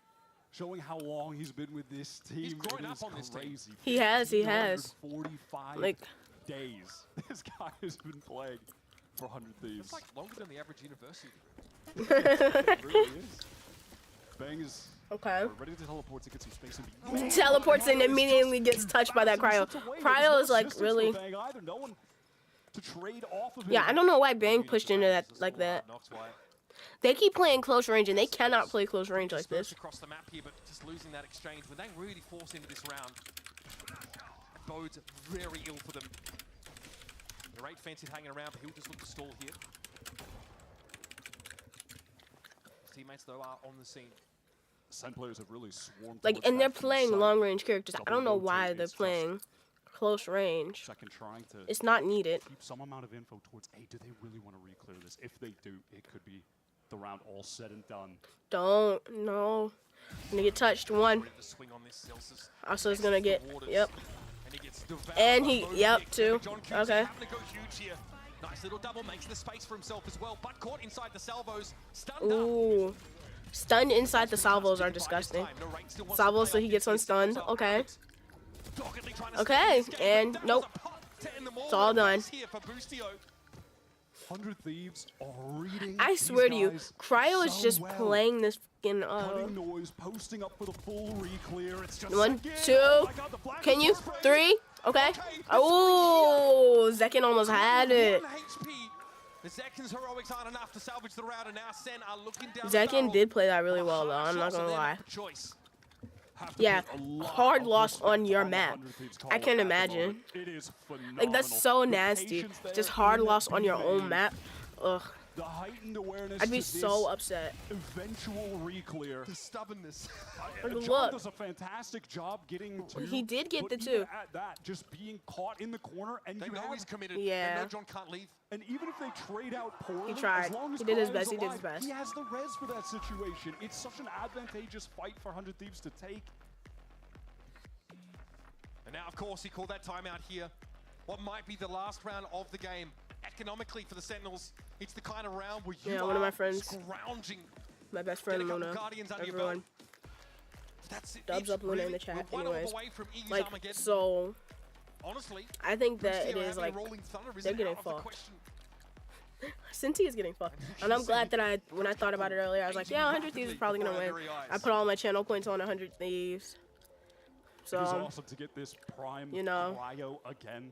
showing how long he's been with this team. He's grown It up is on this team. crazy. He has, he has. 45 Like- days. This guy has been playing for 100 Thieves. It's like longer than the average university. It really is. Bang is Okay. ready to teleport to get some space and Teleports and immediately gets touched by that cryo. Cryo is like really. No one to trade off of him. Yeah, I don't know why Bang pushed into that like that. Knox White. They keep playing close range and they cannot play close range like Dispersed this. across the map here, but just losing that exchange. When they really force into this round, it bodes very ill for them. The rate fancied hanging around, but he'll just look to stall here. His teammates, though, are on the scene. Sen players have really swarmed. Like, towards and they're that playing side. long range characters. I don't know Double why rotate they're is just playing close range. Second trying to It's not needed. keep some amount of info towards A. Do they really want to re-clear this? If they do, it could be the round all said and done. Don't. No. Gonna get touched. One. Ready to swing on this Celsius. Also is gonna get. Yep. And he gets devoured And by he- both yep, picks. two. John Cooksey Okay. having to go huge here. Nice little double, makes the space for himself as well, but caught inside the salvos. Stunned up. Ooh. Stunned inside the salvos are disgusting. Salvos, so he gets unstunned. Okay. Okay, and nope. It's all done. 100 Thieves are reading. I these swear to you, guys Cryo is so just well. playing this fucking Cutting noise, posting up for the full re-clear. It's just One, Zekin. two. Oh my God, the flag Can is you? sprayed. 3. Okay. Oh, Zekin almost had it. 1 HP. The Zekin's heroics aren't enough to salvage the round, and now Sen are looking down the Zekin barrel. did play that really well, though. I'm not Shots are gonna there lie. for choice. Have to Yeah, put a lot hard of loss respect on your the map. 100 Thieves I column can't at the imagine. moment. It is phenomenal. Like, that's so The nasty. patience there Just hard in loss the on your own B-lane, map. Ugh. The heightened awareness I'd be to so this upset. eventual re-clear. The stubbornness. Look. John does a fantastic job getting two. He did get but the even 2. at that, just being caught in the corner, and They you know have, he's committed. Yeah. They know John can't leave. and even if they trade out poorly, tried. as long as He did his Cryo's best, he did his alive, best. He has the res for that situation. It's such an advantageous fight for 100 Thieves to take. And now, of course, he called that timeout here. What might be the last round of the game. Economically for the Sentinels, it's the kind of round where you Yeah, are one of my friends. scrounging. My best Get friend a couple Luna. Guardians under your Everyone. belt. That's it. Dubs It's up Luna in really- the chat. we're one orb Anyways, away from Eagles like, Armageddon. so Honestly, I think that Boostio it is having like a rolling thunder is they're getting out of the fucked. question. Senti is getting fucked, and I'm glad that when I thought about it earlier, I was like, yeah, 100 Thieves is probably gonna win. I put all my channel points on 100 Thieves. It is So awesome to get this prime you know. Cryo again.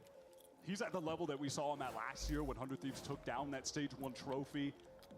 He's at the level that we saw him at last year when 100 Thieves took down that Stage 1 trophy.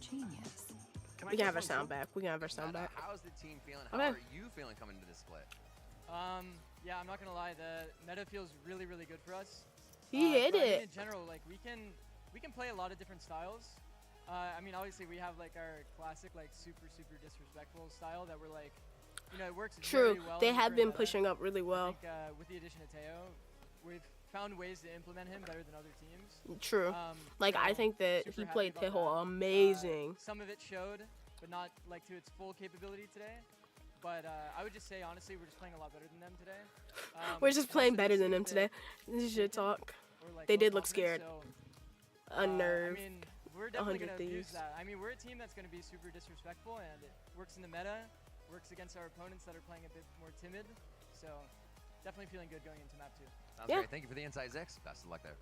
Genius. We can have our sound back. We can have our sound back. How's the team feeling? Okay. How are you feeling coming into this split? Yeah, I'm not gonna lie. The meta feels really, really good for us. He hit but I mean, it. in general, like we can play a lot of different styles. I mean, obviously we have like our classic like super disrespectful style that we're like, you know, it works True. very well. They in have current been meta. pushing up really well. I think, with the addition of Teo, we've found ways to implement him better than other teams. True. Like, so I think that super he happy played about Tejo that. amazing. Some of it showed, but not like to its full capability today. But I would just say, honestly, we're just playing a lot better than them today. We're just and playing also better to than see them that today. This is shit talk. we're, like, They low did look confidence, scared. so, Unnerved. I mean, we're definitely 100 going to use Thieves. that. I mean, we're a team that's going to be super disrespectful, and it works in the meta, works against our opponents that are playing a bit more timid. So definitely feeling good going into map 2. Sounds great. Thank you for the insight, Zix. Best of luck there.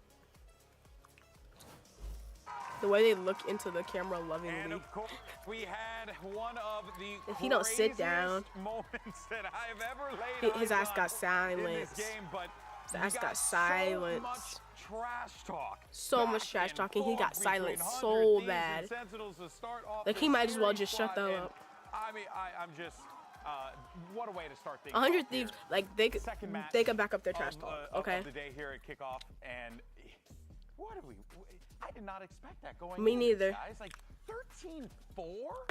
The way they look into the camera lovingly. And of course, we had one of the If he don't sit down, moments that I've ever laid his ass got in this silenced. game, but His ass got silenced. So much trash talk. So much trash talking. He got Between silenced 100 so Thieves bad. and Sentinels to start off Like, he the might as well series just shut spot, that and up. I mean, I'm just, what a way to start things 100 off Thieves, here. like, they Second match could back up their trash talk, okay? of the day here at kickoff, and what are we? I did not expect that going. Me into this, neither. guys, like 13-4.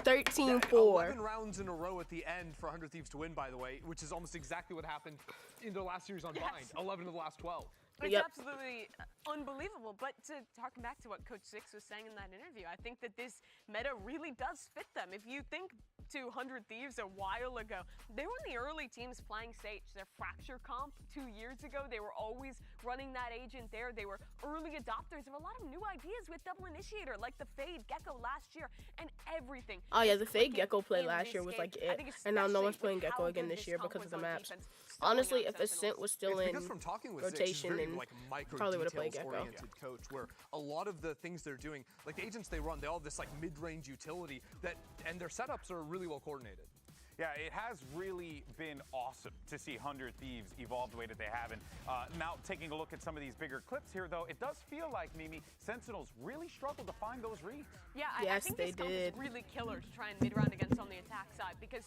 13-4. 11 rounds in a row at the end for 100 Thieves to win, by the way, which is almost exactly what happened in their last series on Bind. 11 of the last 12. It's absolutely unbelievable. But to harken back to what Coach Six was saying in that interview, I think that this meta really does fit them. If you think to 100 Thieves a while ago, they were in the early teams playing Sage. Their Fracture comp 2 years ago, they were always running that agent there. They were early adopters of a lot of new ideas with Double Initiator, like the Fade Gecko last year, and everything. Oh yeah, the is Fade clicking Gecko play in last this year was game. like I it. think And now no one's especially playing with Gecko how again good this year comp because of was the on maps. defense. Honestly, Still if on Ascent was still It's in because from talking with Zix, he's rotation very and like micro probably would have played details Gecko. oriented coach, where a lot of the things they're doing, like the agents they run, they all have this like mid-range utility that, and their setups are really well coordinated. Yeah, it has really been awesome to see 100 Thieves evolve the way that they have. And now taking a look at some of these bigger clips here, though, it does feel like, Mimi, Sentinels really struggled to find those reads. Yeah, I Yes, think they this comp did. is really killer to try and mid-round against on the attack side because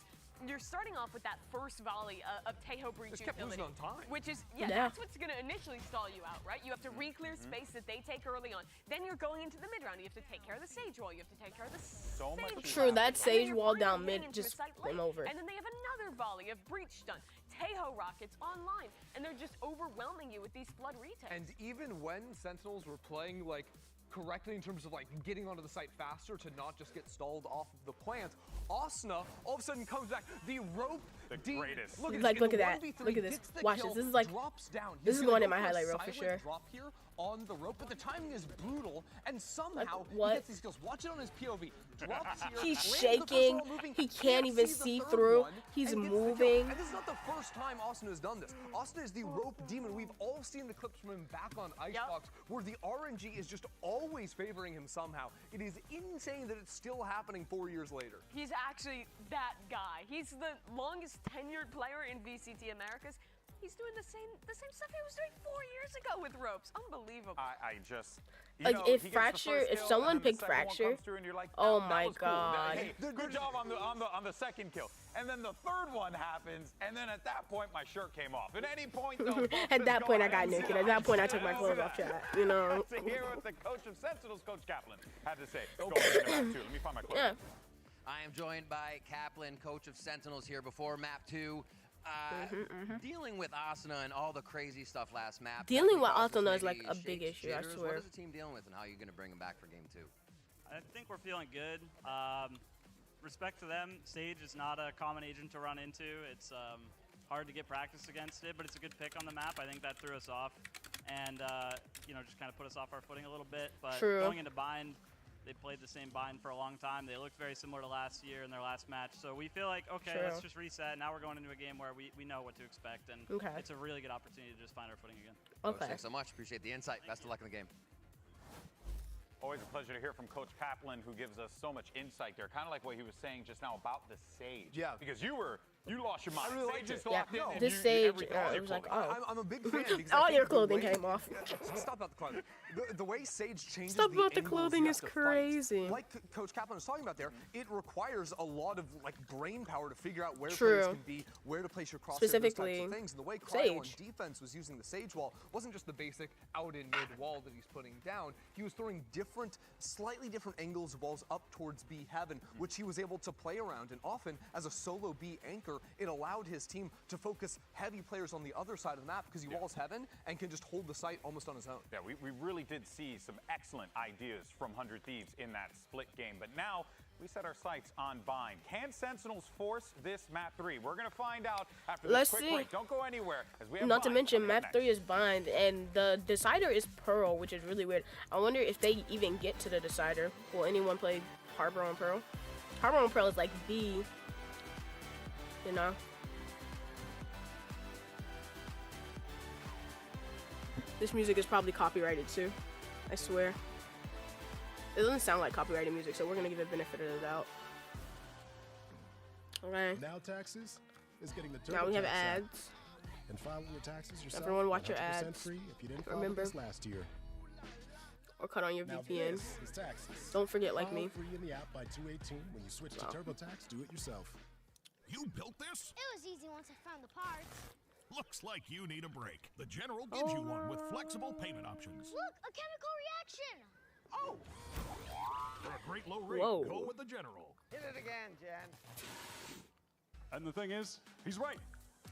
you're starting off with that first volley of Tejo Breach Just kept utility, losing on time. which is, Yeah. that's what's going to initially stall you out, right? You have to re-clear space that they take early on. Then you're going into the mid-round. You have to take care of the Sage wall. You have to take care of the So much Sage True, wall. that And then Sage you're wall finally down getting mid into a just site went late. over. And then they have another volley of Breach done. Tejo rockets online, and they're just overwhelming you with these flood retakes. And even when Sentinels were playing like correctly in terms of like getting onto the site faster to not just get stalled off of the plant, Asna all of a sudden comes back. The rope, The greatest. Look at Like, this, look in at that. 1v3, Look at this. gets the Watch kill, this. This is like- drops down. this He's is gonna going in go my for a highlight reel for silent sure. Drop here on the rope, but the timing is brutal, and somehow Like, what? he gets these kills. Watch it on his POV. Drops here. He's lands the first shaking. one moving, He can't even the see third through. one, He's and gets the kill. moving. And this is not the first time Asna has done this. Asna is the rope demon. We've all seen the clips from him back on Icebox, where the RNG is just always favoring him somehow. It is insane that it's still happening 4 years later. He's actually that guy. He's the longest tenured player in VCT Americas. He's doing the same stuff he was doing 4 years ago with ropes. Unbelievable. I just, you Like, know, if he gets the Fracture- first if kill, someone and then the picked second one Fracture, comes through and you're like, oh that my was cool. God. Hey, good job on the second kill. And then the third one happens, and then at that point my shirt came off. At any point, though, At that point, I got naked. At that point, I took my clothes off, chat. You know. To hear what the coach of Sentinels, Coach Kaplan, had to say. Going into map 2. Let me find my clothes. Yeah. I am joined by Kaplan, coach of Sentinels here before map 2. Dealing with Asuna and all the crazy stuff last map. Dealing with causes Asuna is maybe like a big shakes, issue, I jitters. swear. What is the team dealing with, and how are you going to bring them back for game 2? I think we're feeling good. Respect to them, Sage is not a common agent to run into. It's hard to get practice against it, but it's a good pick on the map. I think that threw us off and you know, just kind of put us off our footing a little bit. But True. going into bind, they played the same bind for a long time. They looked very similar to last year in their last match. So we feel like, okay, True. let's just reset. Now we're going into a game where we know what to expect, and Okay. it's a really good opportunity to just find our footing again. Coach, Okay. thanks so much. Appreciate the insight. Best of luck in the game. Always a pleasure to hear from Coach Kaplan, who gives us so much insight there. Kind of like what he was saying just now about the Sage. Yeah. Because you were You lost your mind. I really Sage liked just it. Yeah, walked in and this you- Sage, every color it was like, clothing. oh. I'm a big fan. because All I think your the clothing way- came off. Stop about the clothing. The way Sage changes Stuff the about the angles clothing you is have to fight, crazy. like Coach Kaplan was talking about there, it requires a lot of like brain power to figure out where True. players can be, where to place your crosshairs, those types Specifically, of things. And the way Cryo on Sage. defense was using the Sage wall wasn't just the basic out in mid wall that he's putting down. He was throwing different, slightly different angles of walls up towards B heaven, which he was able to play around. And often, as a solo B anchor, it allowed his team to focus heavy players on the other side of the map because he walls heaven and can just hold the site almost on his own. Yeah, we really did see some excellent ideas from 100 Thieves in that split game. But now we set our sights on Bind. Can Sentinels force this map 3? We're going to find out after this Let's quick see. break. Don't go anywhere, as we have Not to Bind mention, coming up map 3 next. is Bind, and the decider is Pearl, which is really weird. I wonder if they even get to the decider. Will anyone play Harbor on Pearl? Harbor on Pearl is like the, you know? This music is probably copyrighted too. I swear. It doesn't sound like copyrighted music, so we're gonna give it benefit of the doubt. Okay. Now taxes is getting the Now we have TurboTax app. ads. And filing your taxes yourself. Everyone watch your 100% ads. free if you didn't file Remember. this last year. Or cut on your Now VPN. this is taxes. Don't forget, like File me. free in the app by 2/18 when you switch to Wow. TurboTax. Do it yourself. You built this? It was easy once I found the parts. Looks like you need a break. The General gives you one with flexible payment options. Look, a chemical reaction. Oh! For a great low rate, Whoa. go with the General. Hit it again, Jen. And the thing is, he's right.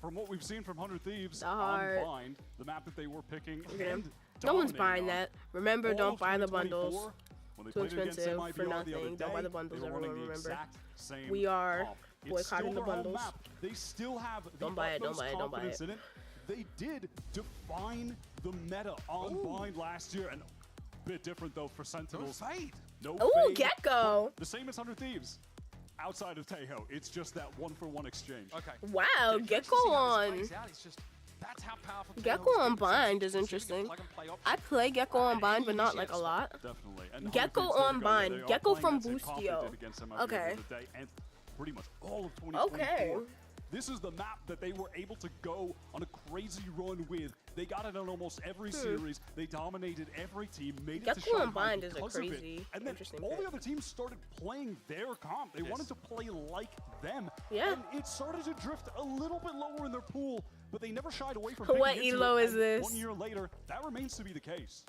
From what we've seen from 100 Thieves The heart. on Bind, the map that they were picking, Look at him. and No one's dominating buying on, that. Remember, all don't of buy the 2024, bundles. when they Too played against expensive MIBR for the other nothing. Don't buy day, the bundles, they were running everyone the remember. exact same We are comp. It's boycotting still the their home bundles. map. They still have the Don't buy it, don't utmost buy it, don't buy confidence it. in it. They did define the meta on Bind last year, and a bit different though for Sentinels. No fade. No Ooh, fade. Gecko. The same as 100 Thieves. Outside of Tejo, it's just that 1-for-1 exchange. Okay. Wow, Gecko on. That's how powerful Gecko on Bind is interesting. I play Gecko on Bind, but not like a lot. Definitely. And Gecko 100 Thieves on did Bind. they are Gecko playing from that same comp they Boostio. did against MIBR Okay. the other day, and pretty much all of 2024. Okay. This is the map that they were able to go on a crazy run with. They got it in almost every series. They dominated every team, made it to Gecko on Shanghai Bind is a because of it. crazy, And then interesting all pick. the other teams started playing their comp. They wanted to play like them. Yeah. And it started to drift a little bit lower in their pool, but they never shied away from What picking into elo it, is and this? 1 year later, that remains to be the case.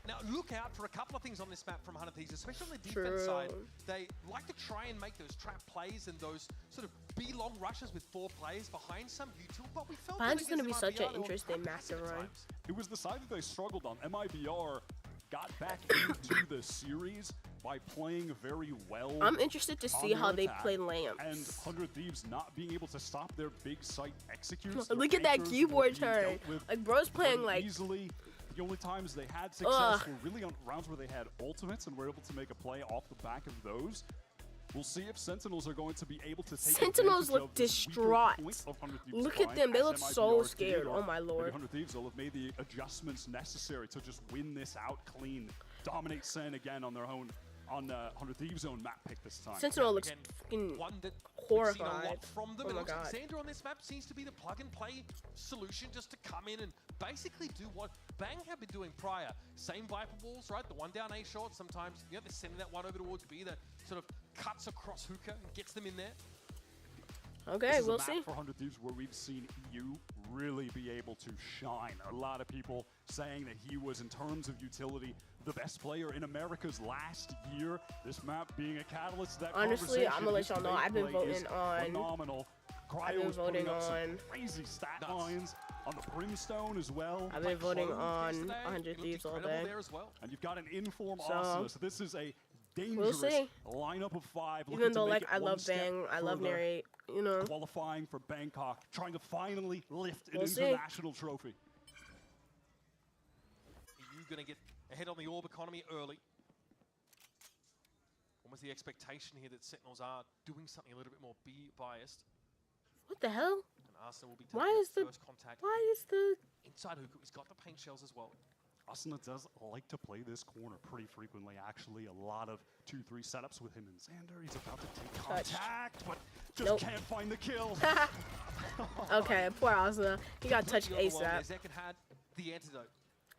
Now, look out for a couple of things on this map from 100 Thieves, especially on the defense side. They like to try and make those trap plays and those sort of B-long rushes with 4 players behind some util, but we felt Bind's going to be such an interesting map to run. It was the side that they struggled on. MIBR got back into the series by playing very well. I'm interested to see on how their they attack, play lamps. And 100 Thieves not being able to stop their big site executes. Look Their at that anchors keyboard were being turn. dealt with Like, bro's playing pretty like. easily. The only times they had success Ugh. were really on rounds where they had ultimates and were able to make a play off the back of those. We'll see if Sentinels are going to be able to take Sentinels advantage look of this weaker distraught. point of 100 Thieves Look at Prime, them, they as look MIBR so did, scared. or Oh my maybe lord. 100 Thieves will have made the adjustments necessary to just win this out clean, dominate Sen again on their own, on 100 Thieves' own map pick this time. Sentinel looks Again, fucking one that we've seen a horrified. lot from them. Oh It my looks like god. Sandra on this map seems to be the plug-and-play solution, just to come in and basically do what Bang have been doing prior. Same Viper balls, right? The one down A short. Sometimes, you know, they're sending that one over towards B that sort of cuts across hookah and gets them in there. Okay, This is we'll a map see. for 100 Thieves where we've seen EU really be able to shine. A lot of people saying that he was, in terms of utility, the best player in America's last year. This map being a catalyst to that Honestly, I'm gonna let conversation. y'all know His I've been play is voting on. phenomenal. I've Cryo been is putting voting up some on. crazy stat lines on the Brimstone as well. I've been voting Clove on yesterday, 100 he looked Thieves all incredible day. there as well. And you've got an inform So, Asuna, so this is a dangerous see. lineup of 5. Even looking to though, make like, it I one love step Bang, I love further. Narrate, you know. Qualifying for Bangkok, trying to finally lift an We'll see. international trophy. Are you going to get ahead on the orb economy early? Almost the expectation here that Sentinels are doing something a little bit more B-biased. What the hell? And Arsenal will be taking Why that is the first contact why is the inside hookah. He's got the paint shells as well. Asuna does like to play this corner pretty frequently, actually. A lot of 2-3 setups with him and Xander. He's about to take contact, but just can't find the kill. Okay, poor Asuna. He got touched ASAP. Zek had the antidote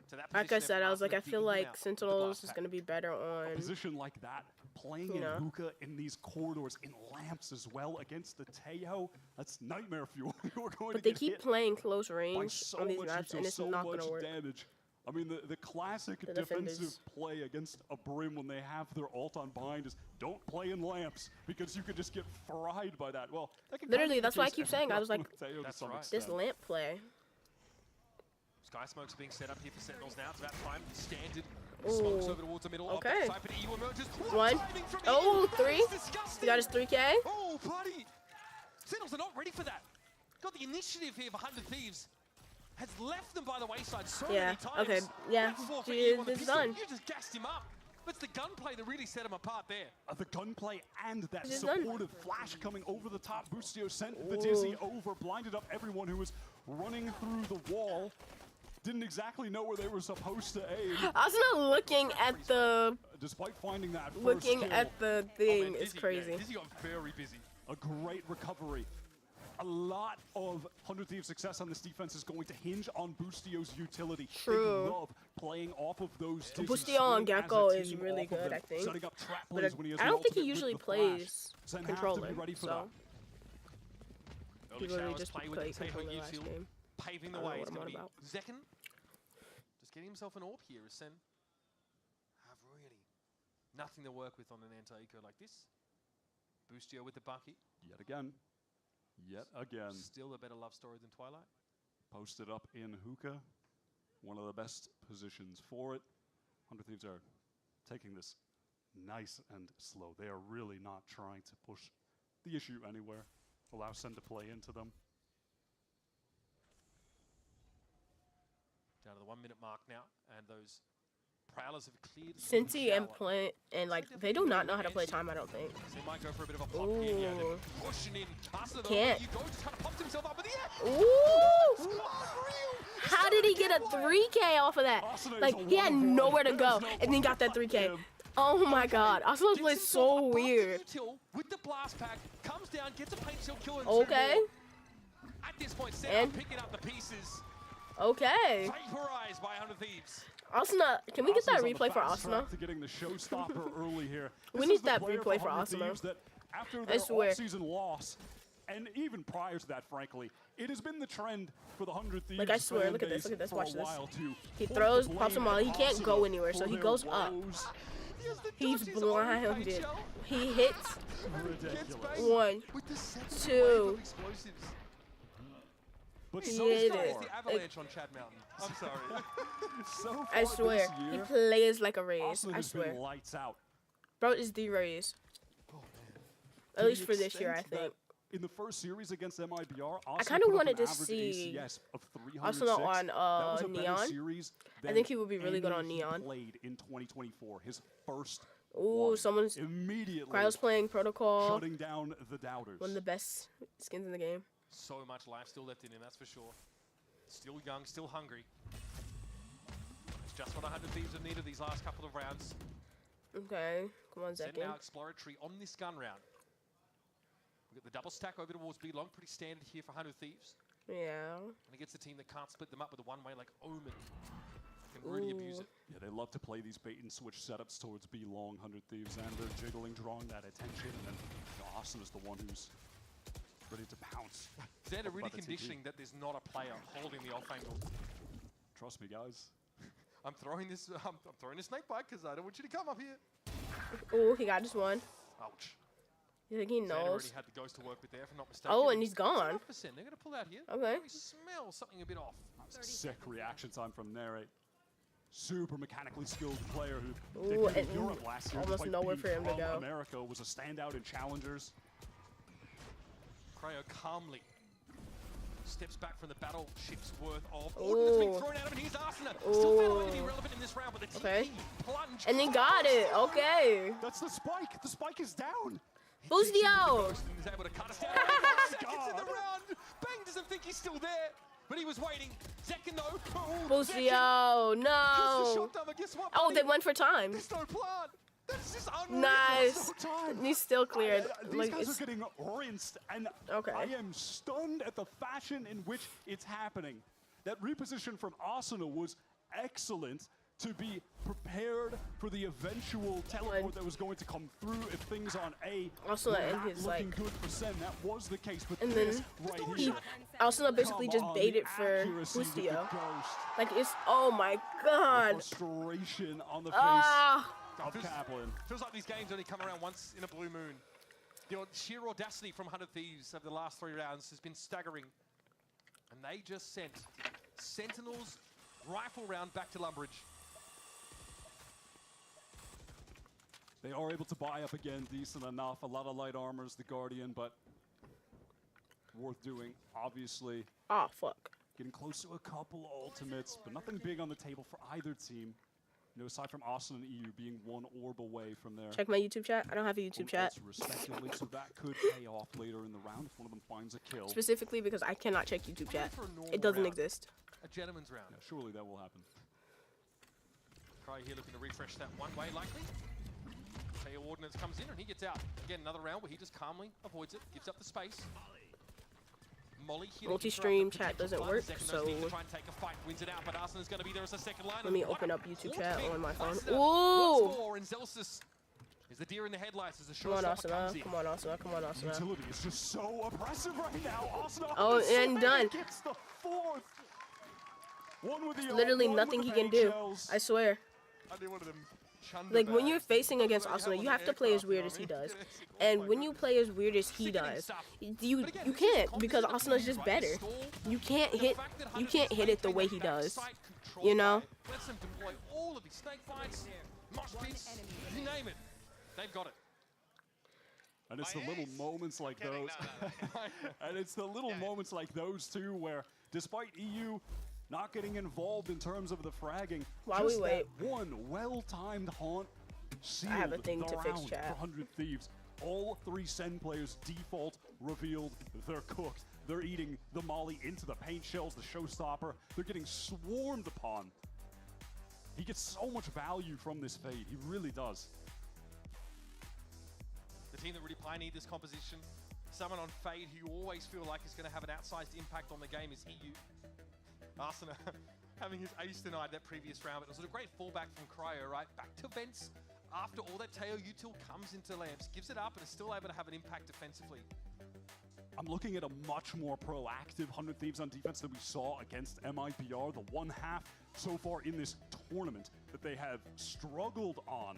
to that Like I position said, I was like, I Asuna feel digging him like out with the Sentinels blast is pack. going to be better on... A position like that, playing in hookah in these corridors, in lamps as well, against the Teo, that's nightmare fuel. You're going But to they get keep hit playing close by range so on these much maps, so and it's not going to work. damage. I mean, the classic The defensive defenders. play against a Brim when they have their ult on bind is don't play in lamps because you could just get fried by that. Well, that can Literally, kind of that's be why I the keep case saying, I was like, with Teo to some this extent. lamp play. Sky Smoke's being set up here for Sentinels now. It's about time. Standard Ooh. smokes over towards the middle. Okay. Of that side, but EU emerges. One. Timing from Oh, EU. three. That is disgusting. He got his 3K. Oh, buddy. Sentinels are not ready for that. Got the initiative here for 100 Thieves. Has left them by the wayside so many times. Okay, yeah. That 4 for Dude, EU on the it's pistol. done. You just gassed him up. It's the gunplay that really set him apart there. The gunplay and that It's done. supportive flash coming over the top. Boostio sent the Dizzy over, blinded up everyone who was running through the wall. Didn't exactly know where they were supposed to aim. Asuna looking at the... Despite finding that first Looking kill. at the thing is crazy. Yeah, Dizzy got very busy. A great recovery. A lot of 100 Thieves success on this defense is going to hinge on Boostio's utility. True. They love playing off of those Dizzy Boostio on swing as a Gecko is team really off of good, them, I think. setting up trap But plays when he has I the don't think he ultimate usually with the flash. plays Zen have controller. to be ready for So that. Early he literally showers just play with played the Tejo controller last Util. game. Paving the I don't way. know It's what going to I'm be on Zekken. Just getting himself an orb here. As Sen have really nothing to work with on an anti-eco like this. Boostio with the bucket. Yet again. Yet again. Still a better love story than Twilight. Posted up in hookah. One of the best positions for it. 100 Thieves are taking this nice and slow. They are really not trying to push the issue anywhere. Allow Sen to play into them. Down to the 1 minute mark now, and those Prowlers have cleared. Senti and like they do not know how to play time, I don't think. So he might go for a bit of a pop here. Yeah, they're pushing in. Asuna, though, Can't. you go, just kind of popped himself up in the air. Ooh! How did he get a 3K off of that? Like, he had nowhere to go, and then got that 3K. Oh my god, Asuna plays so weird. With the blast pack, comes down, gets a paint shield kill. Okay. At this point, Sen And- picking up the pieces. Okay. Vaporized by 100 Thieves. Asuna, can we get that Asuna's on the replay for fast track Asuna? to getting the showstopper early here. We This need is the that player replay for 100 Asuna. Thieves that after I their swear. off-season loss, and even prior to that, frankly, it has been the trend for the 100 Thieves. Like, I swear, fan look at this, base look at this, for watch a this. while to He point throws, the pops him blame on, he at can't go Asuna anywhere, so for he their goes up. woes. He's blinded. He hits Ridiculous. 1, With the second 2. wave of explosives. But He so hit far, it. The avalanche on Chad Mountain. I'm sorry. so far I swear, this he year, plays like a Raze. Asuna I has been swear. lights out. Bro is the Raze. To At least the for this year, I extent that think. In the first series against MIBR, I Asuna kind of put up wanted an to average see ACS of 306. Asuna on That was a better Neon. series I than think he would be really good any on he Neon. Played in 2024, his first Ooh, one. someone's Immediately Cryo's playing Protocol. shutting down the doubters. One of the best skins in the game. So much life still left in him, that's for sure. Still young, still hungry. It's just what 100 Thieves have needed these last couple of rounds. Okay, come on, Send Zekin. now exploratory on this gun round. We get the double stack over towards B long, pretty standard here for 100 Thieves. Yeah. And it gets the team that can't split them up with a one-way like Omen. Can really abuse it. Yeah, they love to play these bait and switch setups towards B long 100 Thieves, and they're jiggling, drawing that attention, and then Asuna's the one who's ready to pounce. Xander really By the TP. conditioning that there's not a player holding the off angle. Trust me, guys. I'm throwing this snake bite because I don't want you to come up here. Ooh, he got just one. Ouch. You think he Xander already knows? had the ghost to work with there, if I'm not mistaken. Oh, and he's gone. 5%. They're going to pull out here. Okay. We smell something a bit off. Sick reaction time from Narrate. Super mechanically skilled player who Ooh, debuted in and Europe last year. almost despite nowhere being for him to from go. America, was a standout in challengers. Cryo calmly steps back from the battleship's worth of ordnance being Ooh. thrown out of him. He's Asuna. Still found a way to be Ooh. relevant in this round, but the Okay. TP plunge. And he got it. Okay. That's the spike. The spike is down. Boostio. Ghost and is able to cut us down. 5 seconds in the round. Bang doesn't think he's still there. But he was waiting. Second though. Bucio, no. Guess what, Oh, they went for time. There's no plant. That's just unreal. Nice. He's still cleared. These Like, guys it's, are getting rinsed, and Okay. I am stunned at the fashion in which it's happening. That reposition from Arsenal was excellent to be prepared for the eventual teleport that was going to come through if things on A Arsenal were and not his, looking like- good for Sen. That was the case, but and this then right he, here. Arsenal basically Come just on, baited the for accuracy with the Bucio. ghost. Like, it's, oh my The god. frustration on the face Ah. of Kaplan. Feels like these games only come around once in a blue moon. The sheer audacity from 100 Thieves over the last 3 rounds has been staggering. And they just sent Sentinel's rifle round back to Lumbridge. They are able to buy up again, decent enough. A lot of light armors, the Guardian, but worth doing, obviously. Oh, fuck. Getting close to a couple ultimates, but nothing big on the table for either team. You know, aside from Austin and EU being one orb away from their Check my YouTube chat. I don't have a YouTube chat. ultimates respectively, so that could pay off later in the round if one of them finds a kill. Specifically because I cannot check YouTube chat. For a normal It doesn't round. exist. A gentleman's round. Yeah, surely that will happen. Cry here looking to refresh that one way likely. Tail Ordnance comes in and he gets out. Again, another round where he just calmly avoids it, gives up the space. Molly here. Multi-stream chat doesn't work, so try and take a fight, wins it out, but Arsenal's going to be there as a second line. let me open up YouTube chat on my phone. Once Ooh! more, and Zelsis is the deer in the headlights as the Come on, showstopper Asuna. comes in. Come on, Asuna. Come on, Asuna. Utility is just so oppressive right now. Asuna Oh, and done. gets the fourth. One with the Literally one nothing with he the can do. shells. I swear. I did one of them Like, when you're facing against Asuna, you have to play as weird as he does. And when you play as weird as he does, you can't, because Asuna's just better. You can't hit it the way he does. You know? Lets them deploy all of these snake fights, mosh pits, you name it. They've got it. And it's the little moments like those. And it's the little moments like those too where, despite EU not getting involved in terms of the fragging, While we just wait. that one well-timed haunt sealed I have a thing the to fix round chat. for 100 Thieves. All 3 Sen players default revealed they're cooked. They're eating the molly into the paint shells, the showstopper. They're getting swarmed upon. He gets so much value from this fade. He really does. The team that really pioneered this composition, someone on Fade who you always feel like is going to have an outsized impact on the game is EU. Arsenal having his ace denied that previous round, but it was a great fallback from Cryo, right? Back to Vents after all that tail util comes into Lamps, gives it up and is still able to have an impact defensively. I'm looking at a much more proactive 100 Thieves on defense than we saw against MIBR. The one half so far in this tournament that they have struggled on.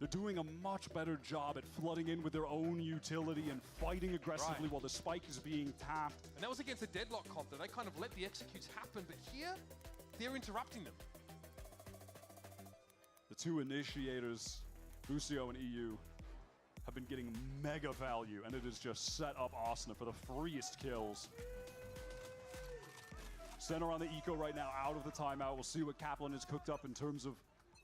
They're doing a much better job at flooding in with their own utility and fighting aggressively while the spike is being tapped. And that was against the Deadlock comp that they kind of let the executes happen, but here, they're interrupting them. The 2 initiators, Bucio and EU, have been getting mega value, and it has just set up Asuna for the freest kills. Center on the eco right now, out of the timeout. We'll see what Kaplan has cooked up in terms of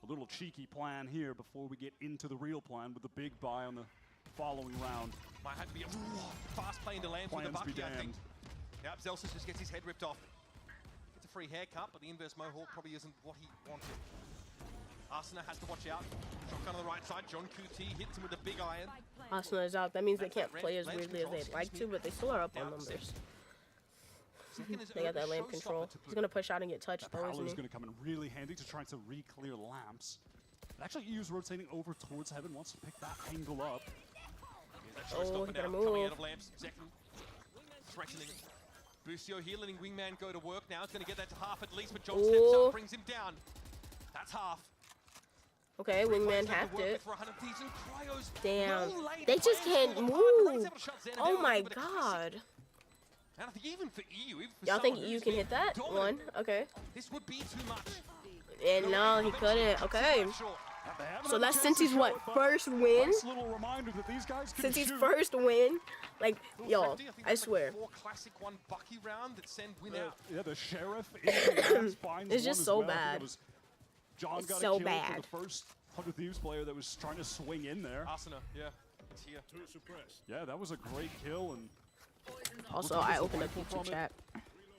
a little cheeky plan here before we get into the real plan with the big buy on the following round. Might have to be a fast play into Lamps with the Plans be Bucky, I think. damned. Yep, Zelsis just gets his head ripped off. Gets a free haircut, but the inverse Mohawk probably isn't what he wanted. Asuna has to watch out. Shotgun on the right side. John QT hits him with a big iron. Asuna is out. That means they can't play as weirdly as they'd like to, but they still are up on numbers. They got that lamp control. He's going to push out and get touched, though, isn't Is he? going to come in really handy to try to re-clear lamps. And actually, EU's rotating over towards heaven, wants to pick that angle up. Oh, he got to Coming out move. of Lamps. Second. Threatening. Bucio here letting Wingman go to work now. He's going to get that to half at least, but John steps Ooh. up, brings him down. That's half. Okay, Wingman hacked it. For 100 Thieves and Cryo's Damn. well laid They just plans can't fall apart. move. Able to shut Zen Oh down, my give it a classic. god. And I think even for EU, even for Y'all think someone EU who's can been hit that? dominant, One. Okay. this would be too much. And no, he couldn't. Okay. So that's Senti's what? First win? Nice little reminder that these guys can Senti's shoot. first win? Like, yo, I swear. Classic one Bucky round that send win out. Yeah, the sheriff in the last finds It's one just as so well. I think bad. it was John It's got so a kill bad. for the first 100 Thieves player that was trying to swing in there. Asuna, yeah, it's here. Yeah, that was a great kill. And Also, I opened up YouTube chat.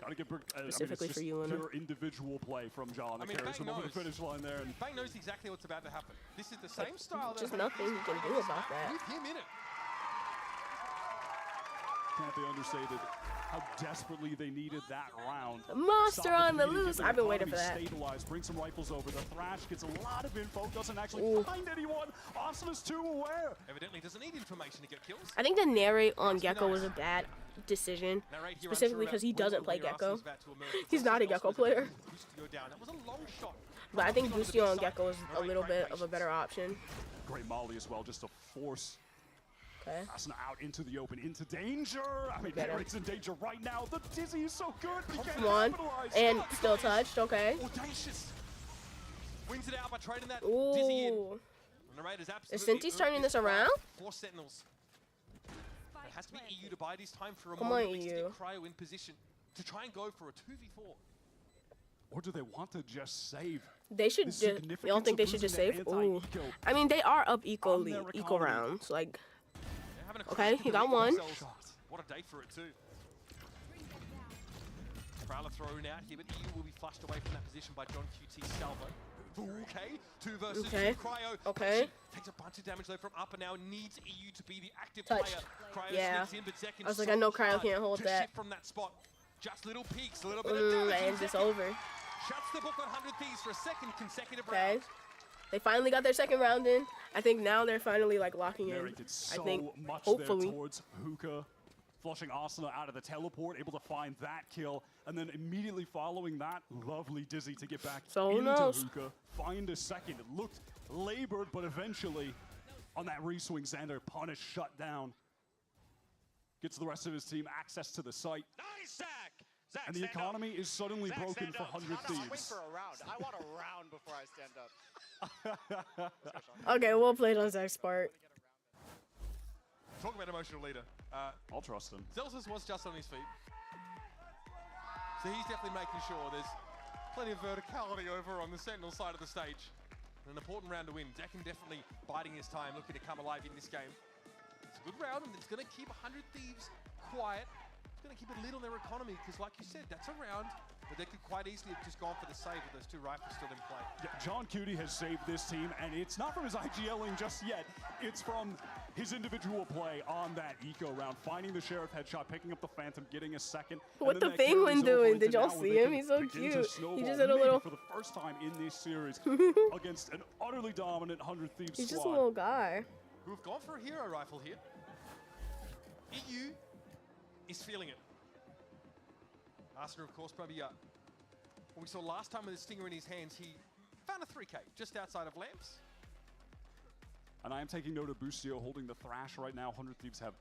Gotta get specifically for you, pure individual play from John. I mean, carries Bang him over the knows. finish line there. And Bang knows exactly what's about to happen. This is the same style. Just that nothing you can do about that. With him in it. can't be understated how desperately they needed that round. Monster on the loose. I've been waiting for that. Stabilize, bring some rifles over. The Thrash gets a lot of info, doesn't actually find anyone. Asana's too aware. Evidently doesn't need information to get kills. I think the narrate on Gecko was a bad decision, specifically because he doesn't play Gecko. He's not a Gecko player. That was a long shot. But I think Boostio on Gecko is a little bit of a better option. Great molly as well, just to force Asuna out into the open, into danger. I mean, Garrett's in danger right now. The Dizzy is so good. Come on. And still touched. Okay. Audacious. Wins it out by trading that Ooh. Dizzy in. Is Senti's turning this around? 4 Sentinels. It has to be EU to bide his time for a Come moment on, to EU. get Cryo in position to try and go for a 2v4. Or do they want to just save? They should just, you don't think they should just save? Ooh. I mean, they are up eco rounds. Like, okay, he got one. What a day for it, too. Prowler thrown out here, but EU will be flushed away from that position by John QT Salvo. Okay, 2 versus 2. Cryo takes a bunch of damage though from up and now needs EU to be the active player. Cryo sneaks in, but Zek I was like, I know Cryo can't hold that. From that spot. Just little peaks, a little bit of damage. And it's over. Shuts the book on 100 Thieves for a second consecutive Okay. round. They finally got their second round in. I think now they're finally like locking in. I think hopefully. There towards Hookah, flushing Asuna out of the teleport, able to find that kill, and then immediately following that, lovely Dizzy to get back into Hookah, find a second. It looked labored, but eventually on that reswing, Xander punish shut down. Gets the rest of his team access to the site. Nice Zach! Zach, and the economy is suddenly broken for 100 Thieves. Wait for a round. I want a round before I stand up. Okay, we'll play it on Zach's part. Talk about emotional leader. I'll trust him. Zelsus was just on his feet. So he's definitely making sure there's plenty of verticality over on the Sentinel side of the stage. An important round to win. Decken definitely biding his time, looking to come alive in this game. It's a good round, and it's going to keep 100 Thieves quiet. It's going to keep a lid on their economy, because like you said, that's a round but they could quite easily have just gone for the save with those 2 rifles still in play. Yeah, John Cutie has saved this team, and it's not from his IGLing just yet. It's from his individual play on that eco round, finding the Sheriff headshot, picking up the Phantom, getting a second. What the Penguin doing? Did y'all see him? He's so cute. He just had a little... For the first time in this series against an utterly dominant 100 Thieves He's squad. just a little guy. Who have gone for a hero rifle here. EU is feeling it. Asuna, of course, probably what we saw last time with the Stinger in his hands, he found a 3K just outside of Lamps. And I am taking note of Boostio holding the Thrash right now. 100 Thieves have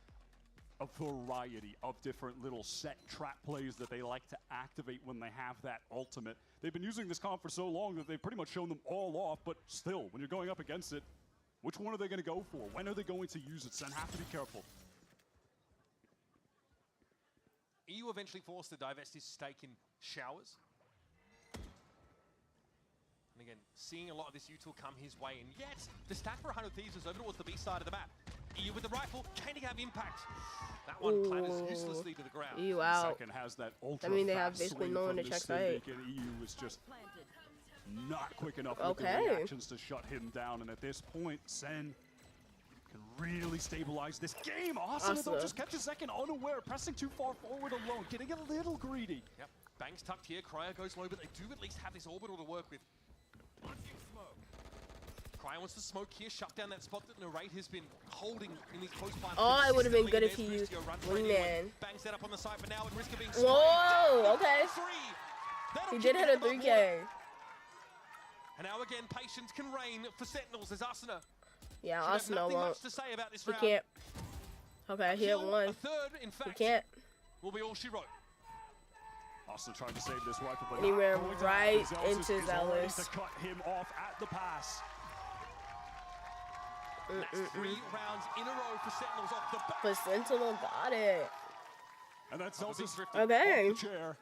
a variety of different little set trap plays that they like to activate when they have that ultimate. They've been using this comp for so long that they've pretty much shown them all off, but still, when you're going up against it, which one are they going to go for? When are they going to use it? So then have to be careful. EU eventually forced to divest his stake in Showers. And again, seeing a lot of this util come his way, and yet the stack for 100 Thieves is over towards the B side of the map. EU with the rifle, can he have impact? That one clatters uselessly to the ground. EU out. Second has that ultra I mean, they have basically no one to check site. EU was just not quick enough with the reactions to shut him down, and at this point, Sen can really stabilize this game. Asuna though just catches second unaware, pressing too far forward alone, getting a little greedy. Yep, Bang's tucked here, Cryo goes low, but they do at least have this orbital to work with. Cryo wants to smoke here, shut down that spot that Narrate has been holding in these close fights. Oh, it would have been good if he used Wingman. Bang's set up on the side, but now at risk of being whoa, okay. He did hit a 3K. And now again, patience can reign for Sentinels as Asuna. Yeah, Asuna won't. He round. can't. Okay, he hit one. A third, in fact, he can't. Will be all she wrote. Asuna trying to save this rifle, but he ran right into Zealous. To cut him off at the pass. That's 3 rounds in a row for Sentinels off the back. But Sentinel got it. And that's Celsius okay. off the chair,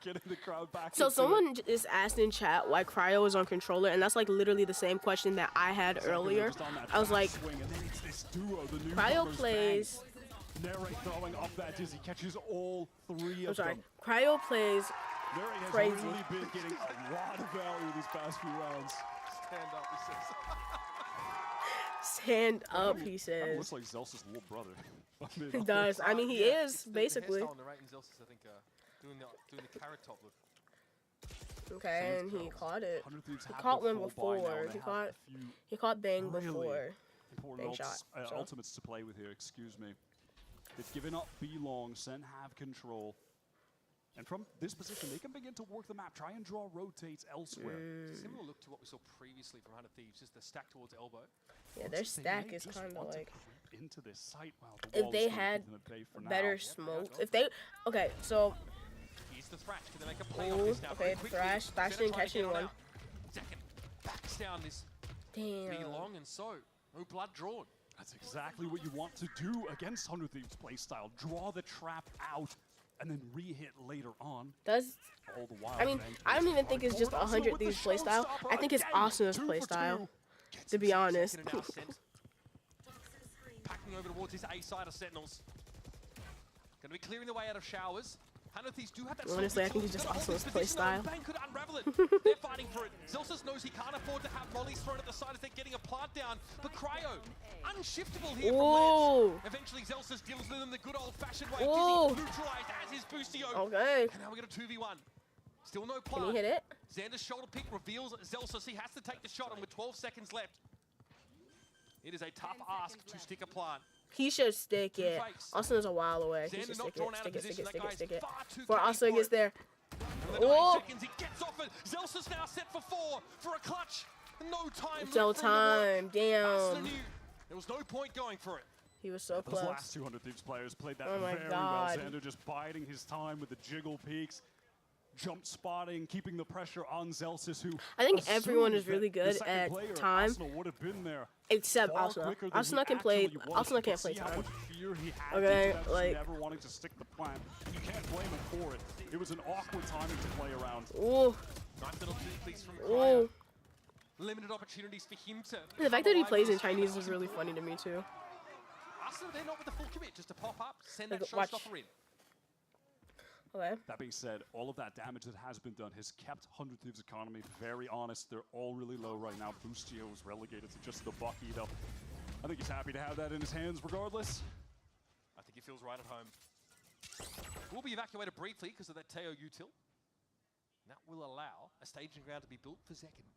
getting the crowd back. So someone just asked in chat why Cryo is on controller, and that's like literally the same question that I had earlier. I was like, Cryo plays Narrate throwing up that dizzy, catches all three I'm of sorry. them. Cryo plays Narrate has crazy. really been getting a lot of value these past few rounds. Stand up, he says. Stand up, he Kind of says. looks like Zelsa's little brother. He does. I mean, he is, basically. The hairstyle on the right and Zelsa's, I think, doing the carrot top look. Okay, and he caught it. 100 Thieves He have caught the one full buy now, before. and they have a few He caught Bang really before. important Bang shot. So. ultimates to play with here, excuse me. They've given up B long, Sen have control. And from this position, they can begin to work the map, try and draw rotates elsewhere. It's a similar look to what we saw previously from 100 Thieves, just the stack towards elbow. Yeah, their stack is kind of like. Into this site. Wow, the if wall they is had gonna pay for better now. smoke, if they. Okay, so. Here's the thrash. Can they make a play Ooh, on this now? okay, Very thrash. Thrash Senna didn't trying catch to get on anyone. out. Second backs down this Damn. B long, and so no blood drawn. That's exactly what you want to do against 100 Thieves playstyle. Draw the trap out and then re-hit later on. Does all the while. I mean, I don't even think it's just 100 Thieves playstyle. I think it's Asuna's playstyle, to be honest. Packing over towards his A side of Sentinels. Going to be clearing the way out of showers. 100 Thieves do have that. Honestly, I think it's just Asuna's playstyle. Bang could unravel it. They're fighting for it. Zelsus knows he can't afford to have mollies thrown at the side as they're getting a plant down. But Cryo, unshiftable here from ledge. Eventually, Zelsus deals with him the good old-fashioned way. Dizzy neutralized as his Boostio. Okay. And now we got a 2v1. Still no plant. Can he hit it? Xander's shoulder pick reveals Zelsus. He has to take the shot, and with 12 seconds left, it is a tough ask to stick a plant. He should stick it. Asuna's a while away. He should stick it. Before Asuna gets there. Oh! He gets off it. Zelsus now set for 4 for a clutch. No time. No time. Damn. There was no point going for it. He was so Those close. last 200 Thieves players played that Oh my very God. well. Xander just biding his time with the jiggle peaks. Jump spotting, keeping the pressure on Zelsus, who I think everyone is really good at time, would have been there except Asuna. Asuna can play. Asuna can't play time. Okay, like. Never wanting to stick the plant. You can't blame him for it. It was an awkward timing to play around. Ooh. Nice little two-piece from Cryo. Limited opportunities for him to. The fact that he plays in Chinese is really funny to me too. Asuna, they're not with the full commit, just to pop up, send Like, that watch. showstopper in. Okay. That being said, all of that damage that has been done has kept 100 Thieves' economy very honest. They're all really low right now. Boostio was relegated to just the Bucky, though. I think he's happy to have that in his hands regardless. I think he feels right at home. We'll be evacuated briefly because of that Teo util. That will allow a staging ground to be built for Zekin.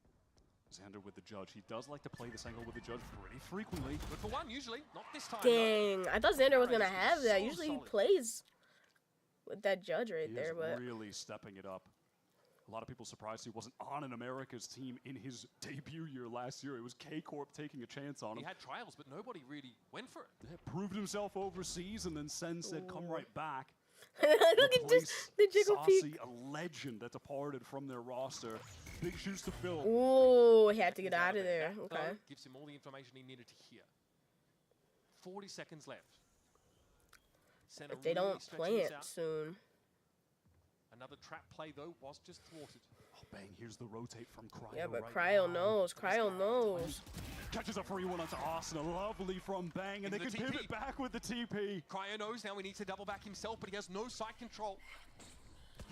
Xander with the judge. He does like to play this angle with the judge pretty frequently. Good for one, usually. Not this time. Dang. I thought Xander was going to have that. So Usually he solid. plays with that judge right He there, is but. really stepping it up. A lot of people surprised he wasn't on an America's team in his debut year last year. It was K-Corp taking a chance on him. He had trials, but nobody really went for it. Yeah, proved himself overseas, and then Sen said, come right back. Look at this, the jiggle Saucy, peek. a legend that departed from their roster. Big shoes to fill. Ooh, he had to get out of there. Okay. Gives him all the information he needed to hear. 40 seconds left. Senna If they really don't stretching play this it out. soon. Another trap play, though, was just thwarted. Oh, bang, here's the rotate from Cryo. Yeah, but right Cryo now. knows. Cryo knows. Catches a free one onto Asuna. Lovely from Bang, and they Into can the pivot TP. back with the TP. Cryo knows now he needs to double back himself, but he has no side control.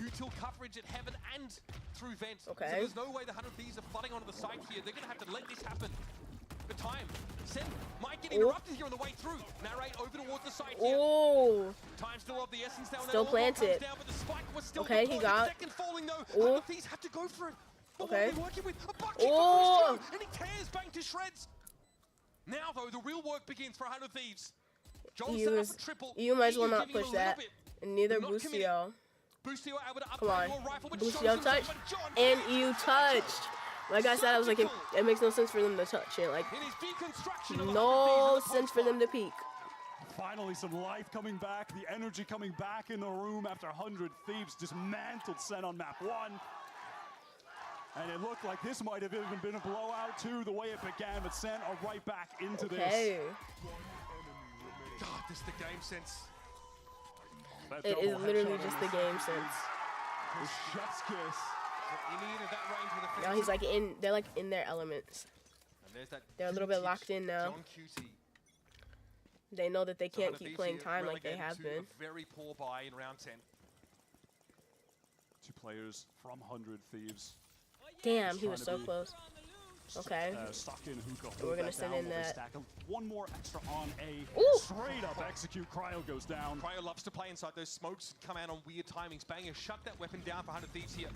Util coverage at Heaven and through Vent. Okay. So there's no way the 100 Thieves are flooding onto the site here. They're going to have to let this happen. The time. Sen might get interrupted here on the way through. Narrate over towards the site here. Ooh. Time still of the essence now. and Still that all comes planted. down, but the spike was still Okay, he deployed. got- Second falling though. Ooh. 100 Thieves have to go for it. But Okay. what are they working with? A bucket Ooh. and he tears Bang to shreds. Now though, the real work begins for 100 Thieves. John set up a triple. You might as well EU not giving him push a little that. bit. And neither Not committed. Boostio. Boostio able to Come on. upgrade your rifle, but Boostio shows himself, touched. but John And you touched. Like I said, I was like, it makes no sense for them to touch it. Like, in his deconstruction of 100 no Thieves in the sense for them to peek. Finally, some life coming back, the energy coming back in the room after 100 Thieves dismantled Sen on map 1. And it looked like this might have even been a blowout too, the way it began, but Sen are right back into Okay. this. God, this is the game sense. That It is double literally headshot just on the this game one. sense. The chef's kiss. You needed that range with a Now he's like they're like in their elements. And there's that They're a little bit vintage locked in now. John Cutie. They know that they So can't Hunter keep Thieves playing here time like they relegated have to been. a very poor buy in round 10. 2 players from 100 Thieves. Damn, he was Trying so to be close. Okay. Stuck in hookah. We're hold gonna that send down in while they that. stack one more extra on A. Ooh. Straight up execute. Cryo goes down. Cryo loves to play inside those smokes, come out on weird timings. Banger shut that weapon down for 100 Thieves here.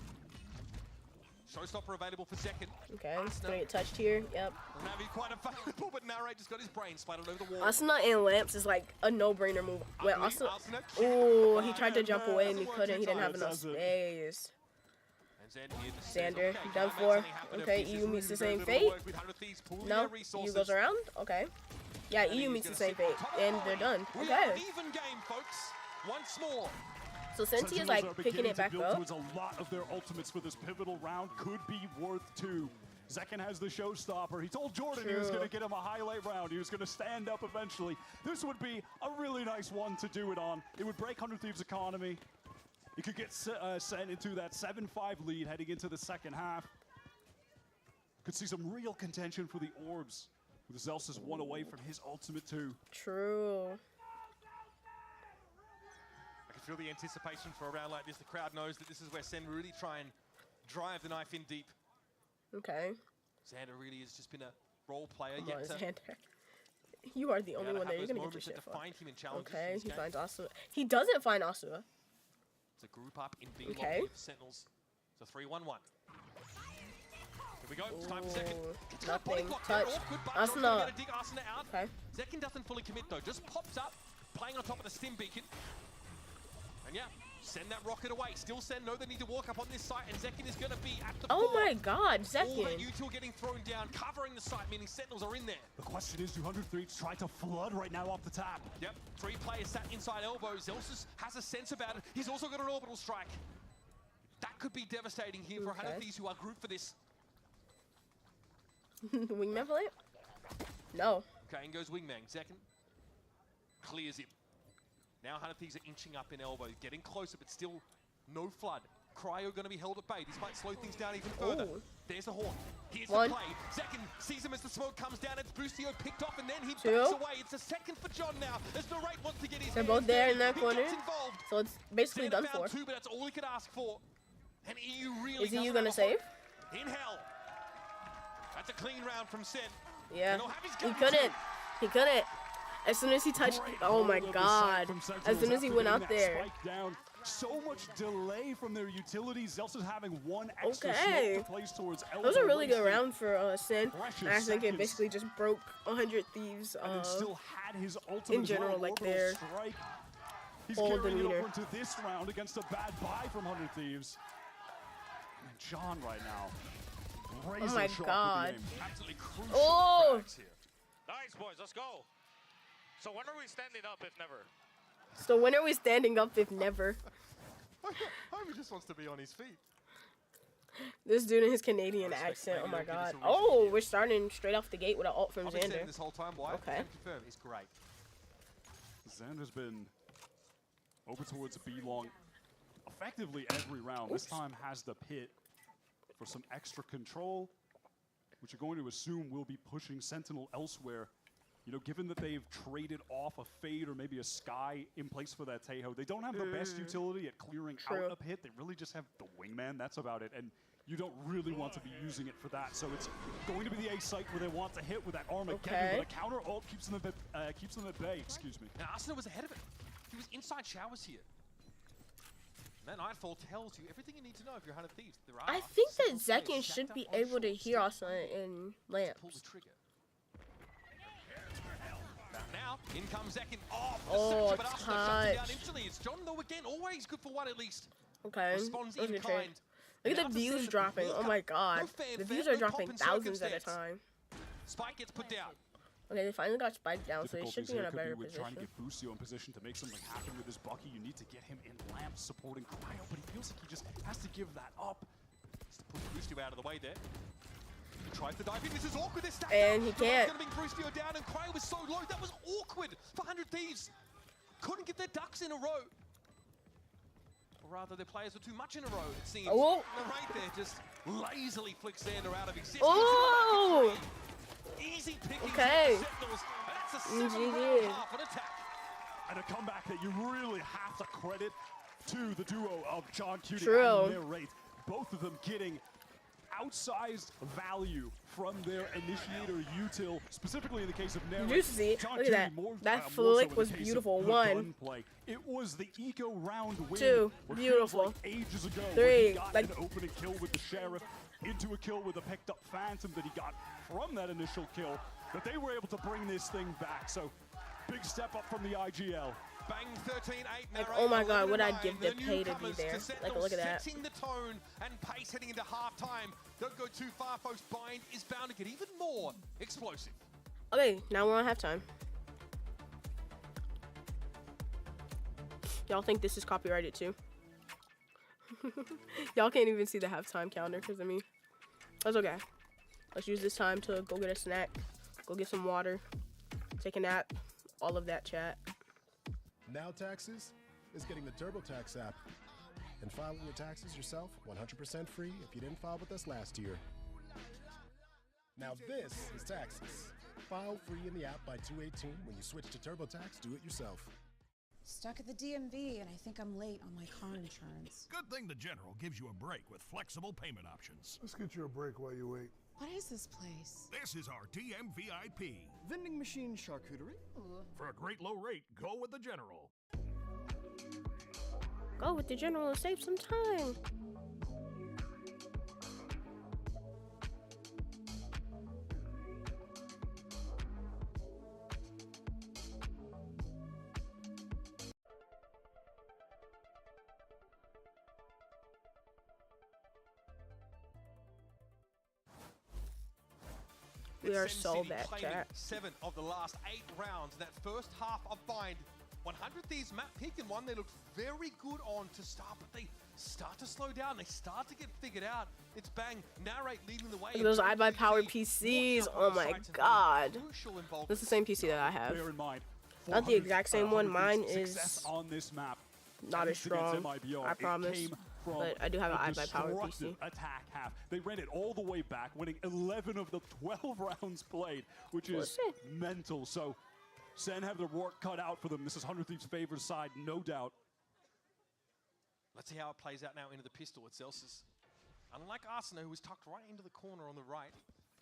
Showstopper available for second. Okay, he's gonna get touched here. Yep. Navi quite available, but Narrate just got his brain splattered over the wall. Asuna and Lamps is like a no-brainer move. Wait, Asuna. Ooh, he tried to jump away and he couldn't. He didn't have enough space. Xander, done for. Okay, EU meets the same fate. No, EU goes around. Okay. Yeah, EU meets the same fate, and they're done. Okay. Even game, folks. Once more. So Senti is like picking it back up. Towards a lot of their ultimates for this pivotal round. Could be worth 2. Zekin has the showstopper. He told Jordan he was going to get him a highlight round. He was going to stand up eventually. This would be a really nice one to do it on. It would break 100 Thieves' economy. He could get sent into that 7-5 lead heading into the second half. Could see some real contention for the orbs. With Zelsa's 1 away from his ultimate 2. True. I can feel the anticipation for a round like this. The crowd knows that this is where Sen really try and drive the knife in deep. Okay. Xander really has just been a role player. Come Yet on, to Xander. You are the only one have there. You're those gonna get your moments that shit fucked. define him in challenges in Okay, this he game. finds Asuna. He doesn't find Asuna. It's a group up in B Okay. for Sentinels. It's a 3-1-1. Here we go. It's time for second. Nothing. Touch. Asuna. Okay. Zekin doesn't fully commit though. Just pops up, playing on top of the stim beacon. And yeah, send that rocket away. Still Sen know they need to walk up on this site, and Zekin is going to be at the Oh floor. my God, All that Zekin. U2 getting thrown down, covering the site, meaning Sentinels are in there. The question is, do 100 Thieves try to flood right now off the top? Yep, 3 players sat inside elbows. Zelsus has a sense about it. He's also got an orbital strike. That could be devastating here for 100 Thieves who are grouped for this. Wingman play? No. Okay, in goes Wingman. Zekin clears him. Now 100 Thieves are inching up in elbow, getting closer, but still no flood. Cryo going to be held at bay. This might slow things down even further. Ooh. There's the horn. Here's One. the play. Zekin sees him as the smoke comes down. It's Boostio picked off, and then he Two. backs away. It's a second for John now, as the rate wants to get his They're hands both there in dirty. that He corner. gets involved. So it's basically Xander done found for. 2, but that's all he could ask for. And EU really Is EU doesn't gonna have a save? hope. In hell. That's a clean round from Sen. Yeah. And he'll have his He gun couldn't. too. He couldn't. As soon as he touched, oh my God. As soon as he went out there. Down. So much delay from their utilities. Zelsa's having 1 extra Okay. smoke to place towards That was a really good Elbow. round for Sen. Precious And I think it seconds. basically just broke 100 Thieves And then still had his ultimate in general, as well, like orbital their strike. He's whole carrying it demeanor. over into this round against a bad buy from 100 Thieves. And John right now. Oh razor my sharp with the God. aim. Absolutely crucial. Oh! cracks here. Nice, boys. Let's go. So when are we standing up if never? So when are we standing up if never? Homer just wants to be on his feet. This dude in his Canadian accent, oh my God. Oh, we're starting straight off the gate with an ult from I've been saying Xander. this whole time, why? Okay. Can confirm, it's great. Xander's been over towards B long effectively every round. This time has the pit for some extra control, which you're going to assume will be pushing Sentinel elsewhere. You know, given that they've traded off a Fade or maybe a Sky in place for that Tejo, they don't have the best utility at clearing out a pit. They really just have the Wingman, that's about it. And you don't really want to be using it for that. So it's going to be the A site where they want to hit with that Armageddon, but a counter ult keeps them at bay, excuse me. And Arsenal was ahead of it. He was inside showers here. And that Nightfall tells you everything you need to know if you're 100 Thieves. There are I think that several Zekin players should stacked be up on able to short hear stick. us in Pull lamps. the trigger. Now, in comes Zekin. Oh, Oh, but Arsenal shuts him down touch. instantly. It's John, though, again, always good for one at least. Okay. Responds those in are true. kind. Look Now at the to views Sen, dropping. walk Oh up. my God. No fanfare, The views no are dropping pop in thousands at a circumstance. time. Spike gets put down. Okay, they finally got spiked down, so they should Difficulties be in here a could better be with trying to position. get Busio in position to make something happen with his Bucky. You need to get him in lamps supporting Cryo, but he feels like he just has to give that up. Just to put Brustio out of the way there. He tries to dive in. This is awkward. They're stacked And up. he It's can't. going to bring Brustio down, and Cryo was so low. That was awkward for 100 Thieves. Couldn't get their ducks in a row. Or rather, their players were too much in a row, it seems. Oh. And right there just lazily flicks Xander out of existence. Oh! Easy picking Okay. Sentinels. And that's a GG. Half an attack. And a comeback that you really have to credit to the duo of John Cutie True. and Narrate. Both of them getting outsized value from their initiator util, specifically in the case of Narrate. You see, John look at Cutie that. more, That more flick so in was the case beautiful. of the 1. gunplay. It was the eco round win. 2, what beautiful. feels like ages ago, 3, where he got like an opening kill with the Sheriff into a kill with a picked up Phantom that he got from that initial kill, that they were able to bring this thing back. So big step up from the IGL. Bang 13-8. Like, oh my god, would I give the pay to be there? Like, look at that. Setting the tone and pace heading into halftime. Don't go too far, folks. Bind is bound to get even more explosive. Okay, now we're on halftime. Y'all think this is copyrighted too? Y'all can't even see the halftime counter, because I mean, that's okay. Let's use this time to go get a snack, go get some water, take a nap, all of that chat. Now Taxes is getting the TurboTax app. And filing your taxes yourself 100% free if you didn't file with us last year. Now this is Taxes. File free in the app by 2/18. When you switch to TurboTax, do it yourself. Stuck at the DMV and I think I'm late on my car insurance. Good thing the General gives you a break with flexible payment options. Let's get you a break while you wait. What is this place? This is our DMVIP. Vending machine charcuterie? For a great low rate, go with the General. Go with the General and save some time. We are so bad, chat. 7 of the last 8 rounds in that first half of Bind. 100 Thieves map pick and one they looked very good on to start, but they start to slow down. They start to get figured out. It's Bang, Narrate leading the way. Look at those iBuyPower PCs. Oh my god. That's the same PC that I have. Bear in mind, Not the exact same one. Mine is on this map. not as strong, I promise. But I do have an iBuyPower PC. Attack half. They ran it all the way back, winning 11 of the 12 rounds played, which is mental. So Sen have their work cut out for them. This is 100 Thieves' favored side, no doubt. Let's see how it plays out now into the pistol. It's Zelsis. Unlike Arsena, who was tucked right into the corner on the right,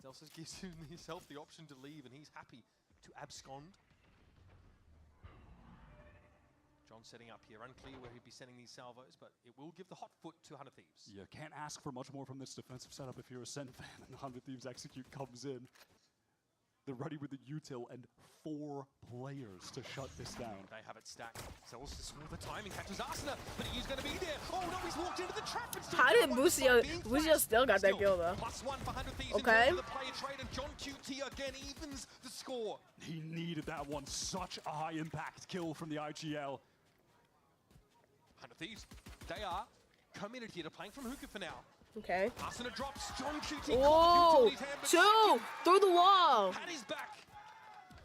Zelsis gives himself the option to leave, and he's happy to abscond. John setting up here. Unclear where he'd be sending these salvos, but it will give the hot foot to 100 Thieves. You can't ask for much more from this defensive setup if you're a Sen fan, and 100 Thieves Execute comes in. They're ready with the util and 4 players to shut this down. They have it stacked. Zelsis with the timing catches Arsena, but he's going to be there. Oh no, he's walked into the trap. How did Busio still got that kill though? +1 for 100 Thieves. Okay. The player trade, and John QT again evens the score. He needed that one. Such a high impact kill from the IGL. 100 Thieves, they are committed here to playing from hookah for now. Okay. Arsena drops, John QT. Oh, 2 through the wall. Had his back.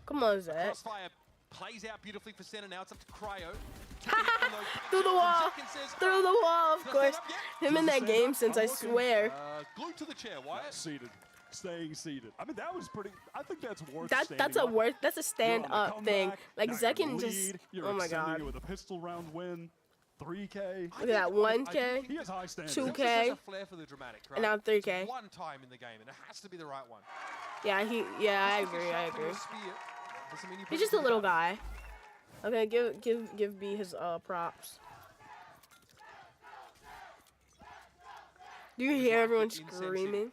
Come on, Zach. Crossfire plays out beautifully for Sen, and now it's up to Cryo. Through the wall. Through the wall, of course. Him in that game since, I swear. Glued to the chair, Wyatt. Seated. Staying seated. I mean, that was pretty. I think that's worth. That's a stand up thing. Like Zach can just. Oh my god. With a pistol round win. 3K. Look at that, 1K, he has high standards. 2K, a flair for the dramatic, right? and now 3K. It's one time in the game, and it has to be the right one. Yeah, I agree. He's just a little guy. Okay, give B his props. Do you hear everyone screaming?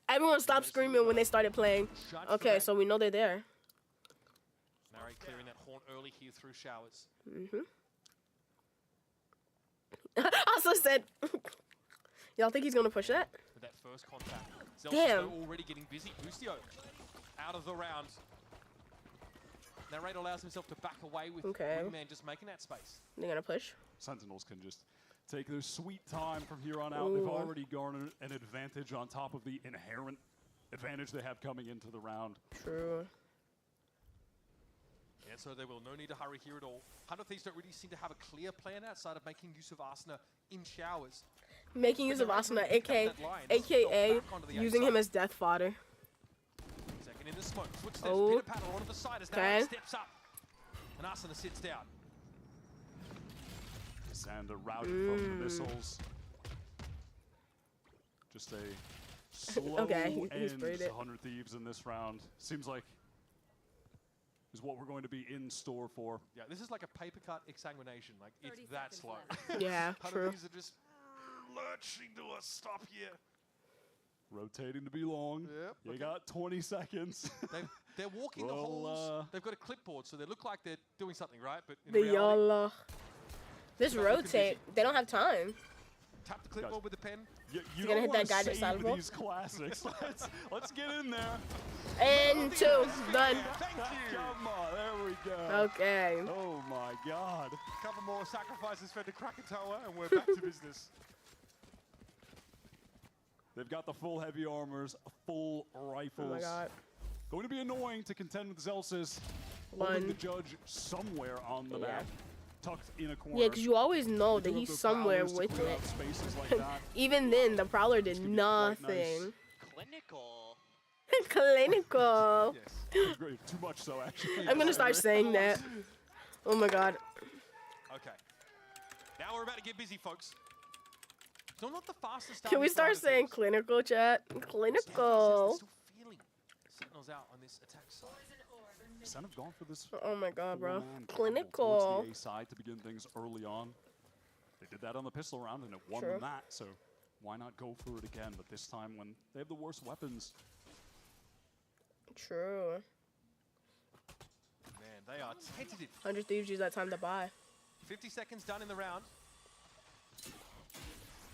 Everyone stopped screaming when they started playing. Okay, so we know they're there. Narrate clearing that horn early here through showers. Also said, y'all think he's gonna push that? With that first contact. Damn. Already getting busy. Bustio out of the round. Narrate allows himself to back away with Wingman just making that space. They're gonna push. Sentinels can just take their sweet time from here on out. They've already garnered an advantage on top of the inherent advantage they have coming into the round. True. Yeah, so there will no need to hurry here at all. 100 Thieves don't really seem to have a clear plan outside of making use of Arsena in showers. Making use of Arsena, aka using him as death fodder. Second in the smoke. Footsteps, Oh. pitter patter onto the side as Okay. that steps up. And Asuna sits down. Sander routed from the missiles. Just a slow Okay, he end sprayed to it. 100 Thieves in this round. Seems like is what we're going to be in store for. Yeah, this is like a paper cut exsanguination. Like, it's that slow. Yeah, true. These are just lurching to a stop here. Rotating to be long. Yep, You okay. got 20 seconds. They're walking the Well, holes. They've got a clipboard, so they look like they're doing something, right? But in The reality, YOLO. This not looking rotate. They don't have time. tap the clipboard with the pen. You gonna don't hit that wanna guy just save out of him? these classics. let's get in there. And 2. Done. Come on, there we go. Okay. Oh my God. A couple more sacrifices for the Krakatoa, and we're back to business. They've got the full heavy armors, full rifles. Oh my God. Going to be annoying to contend with Zelsis. One. Holding the judge somewhere on the map, tucked in a corner. Yeah, because you always know They that do he's have the somewhere prowlers to with clear it. out spaces like that. Even then, the Prowler did It's gonna be quite nothing. nice. Clinical. Clinical. Yes. It's great. Too much so, actually. I'm gonna start saying that. Oh my God. Okay. Now we're about to get busy, folks. So not the fastest start. Can we start saying clinical, chat? Clinical. Still feeling Sentinels out on this attack side. Sen have gone for this. Oh my God, bro. full-on combo Clinical. towards the A side to begin things early on. They did that on the pistol round and it won True. them that, so why not go for it again? But this time when they have the worst weapons. True. Man, they are tentative. 100 Thieves use that time to buy. 50 seconds done in the round.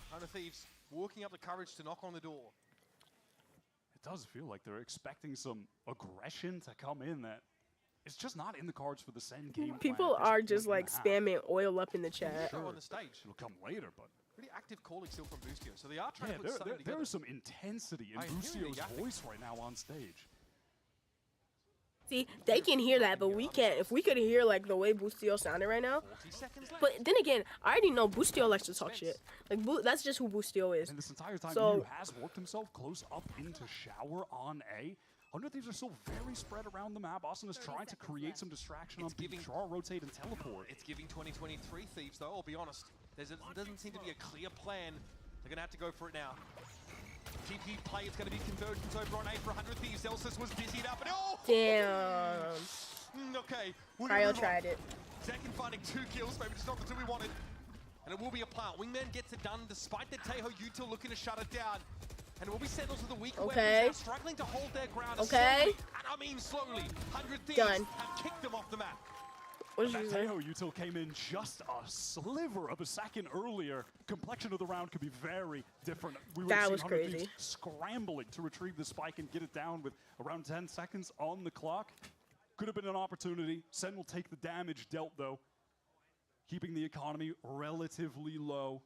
100 Thieves walking up the courage to knock on the door. It does feel like they're expecting some aggression to come in that it's just not in the cards for the Sen game. People are just like spamming oil up in the chat. Show on the stage. It'll come later, but Pretty active calling still from Boostio. So they are trying yeah, to put something there together. is some intensity in I hear you Boostio's yapping. voice right now on stage. See, they can hear that, but we can't. If we could hear like the way Boostio sounded right now. 40 seconds left. But then again, I already know Boostio likes to talk shit. Like that's just who Boostio is. And this entire time, So- Yu has worked himself close up into Shower on A. 100 Thieves are still very spread around the map. Austin is trying to create some distraction on B. Draw, rotate, and teleport. It's giving 2023 Thieves, though, I'll be honest. There doesn't seem to be a clear plan. They're going to have to go for it now. TP play, it's going to be convergence over on A for 100 Thieves. Elsis was busied up, and oh! Damn. Okay. Cryo tried it. Zekin finding 2 kills, maybe just not the 2 we wanted. And it will be a plant. Wingman gets it done despite the Teho Util looking to shut it down. And it will be Sentinels with the weaker Okay. weapons now, struggling to hold their ground. Okay. Slowly, and I mean slowly. 100 Thieves Done. have kicked them off the map. What That did you say? Teho Util came in just a sliver of a second earlier. Complexion of the round could be very different. We would That see was 100 Thieves crazy. scrambling to retrieve the spike and get it down with around 10 seconds on the clock. Could have been an opportunity. Sen will take the damage dealt, though, keeping the economy relatively low.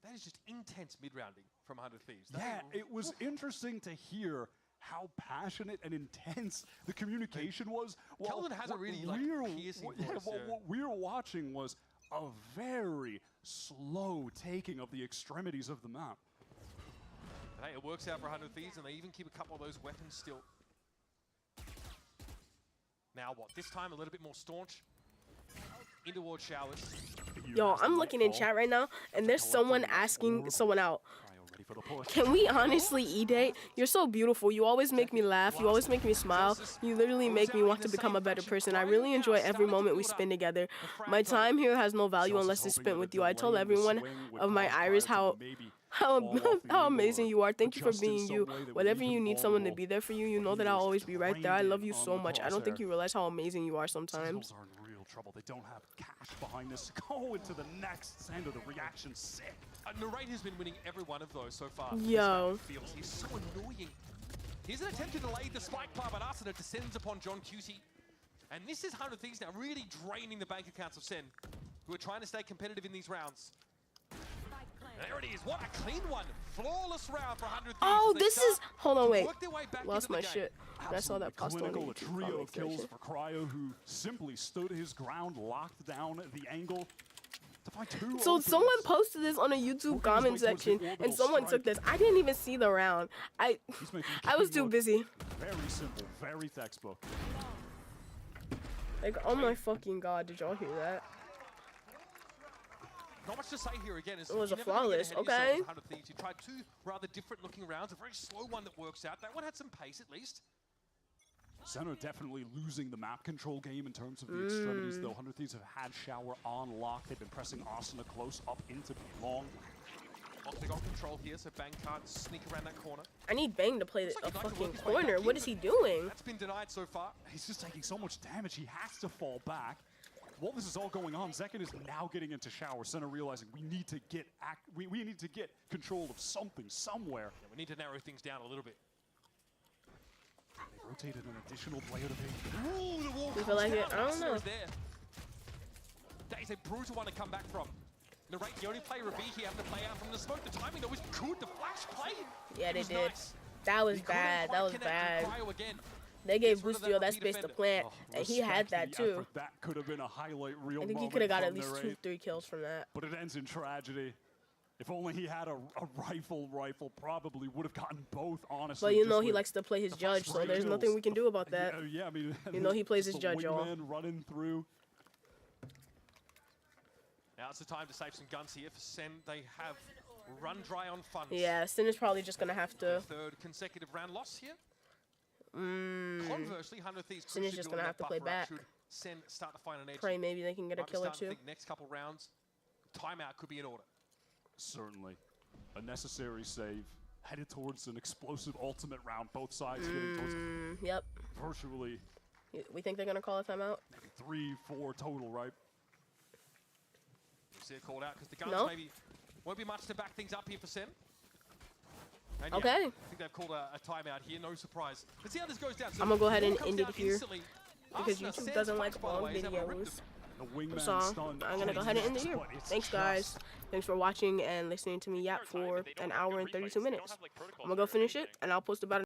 That is just intense mid-rounding from 100 Thieves. Yeah, it was interesting to hear how passionate and intense the communication was. Kelvin has a what really, like, piercing voice, yeah. what we were watching was a very slow taking of the extremities of the map. But hey, it works out for 100 Thieves, and they even keep a couple of those weapons still. Now what? This time a little bit more staunch. In towards Showers. Yo, I'm looking in chat right now, and there's someone asking someone out. Can we honestly E-date? You're so beautiful. You always make me laugh. You always make me smile. You literally make me want to become a better person. I really enjoy every moment we spend together. My time here has no value unless it's spent with you. I told everyone of my Iris how amazing you are. Thank you for being you. Whenever you need someone to be there for you, you know that I'll always be right there. I love you so much. I don't think you realize how amazing you are sometimes. Sentinels are in real trouble. They don't have cash behind this. Go into the next. Sander, the reaction's sick. Narrate has been winning every one of those so far. Yo. Feels he's so annoying. Here's an attempt to delay the spike plant, but Arsena descends upon John Cusey. And this is 100 Thieves now really draining the bank accounts of Sen, who are trying to stay competitive in these rounds. And there it is. What a clean one. Flawless round for 100 Thieves. Oh, They this start is. Hold on, to wait. work their way back Lost into my the game. shit. I saw that post on Clinical, a YouTube. trio of kills for Cryo, who simply stood his ground, locked down the angle. to find two So openers. someone posted this on a YouTube comment section, and someone took this. I didn't even see the round. I was too busy. Very simple, very textbook. Like, oh my fucking god, did y'all hear that? Not much to say here again. It was a you never really get flawless, ahead of yourself okay. with 100 Thieves. You tried two rather different looking rounds, a very slow one that works out. That one had some pace at least. Center definitely losing the map control game in terms of the extremities, though. 100 Thieves have had Shower on lock. They've been pressing Asuna close up into long. They got control here, so Bang can't sneak around that corner. I need Bang to play a like fucking corner. What is he doing? That's been denied so far. He's just taking so much damage, he has to fall back. While this is all going on, Zekken is now getting into Shower. Center realizing we need to get we need to get control of something somewhere. Yeah, we need to narrow things down a little bit. They rotated an additional player to be. Ooh, the wall You comes feel like down. it? I don't know. There. That is a brutal one to come back from. Narrate, the only player of B here having to play out from the smoke. The timing though was good. The flash play. Yeah, they was did. Nice. That was He couldn't bad. quite That was connect bad. with Cryo again. They gave Gets rid of Bustio that lucky space to defender. plant, and he had that Respect the too. effort. That could have been a highlight reel I think he moment could have got from at least Narrate. 2-3 kills from that. But it ends in tragedy. If only he had a rifle, probably would have gotten both, honestly. But you just know he with likes to play his the judge, first so three there's kills. nothing we can do about that. Yeah, I mean, You know he plays his just judge, the y'all. wingman running through. Now it's the time to save some guns here for Sen. They have run dry on funds. Yeah, Sin is probably just gonna have to. Third consecutive round loss here. Conversely, 100 Thieves Sin is just gonna have to play back. Should Sen start to find an edge. Pray maybe they can get a Might be kill or starting to two. think next couple rounds, timeout could be in order. Certainly. A necessary save. Headed towards an explosive ultimate round. Both sides getting towards Yep. virtually We think they're gonna call a timeout? 3-4 total, right? We'll see it called out because the guns No. maybe won't be much to back things up here for Sen. And yeah, Okay. I think they've called a timeout here, no surprise. Let's see how this goes down. I'm gonna go ahead and comes end it down here instantly. because Asuna YouTube sends doesn't like Flash, by the long way, he's able to rip videos. The wingman So stunned. I'm gonna go ahead and end it here. Thanks guys. Thanks for watching and listening to me yap for an hour and 32 minutes. I'm gonna go finish it and I'll post about it.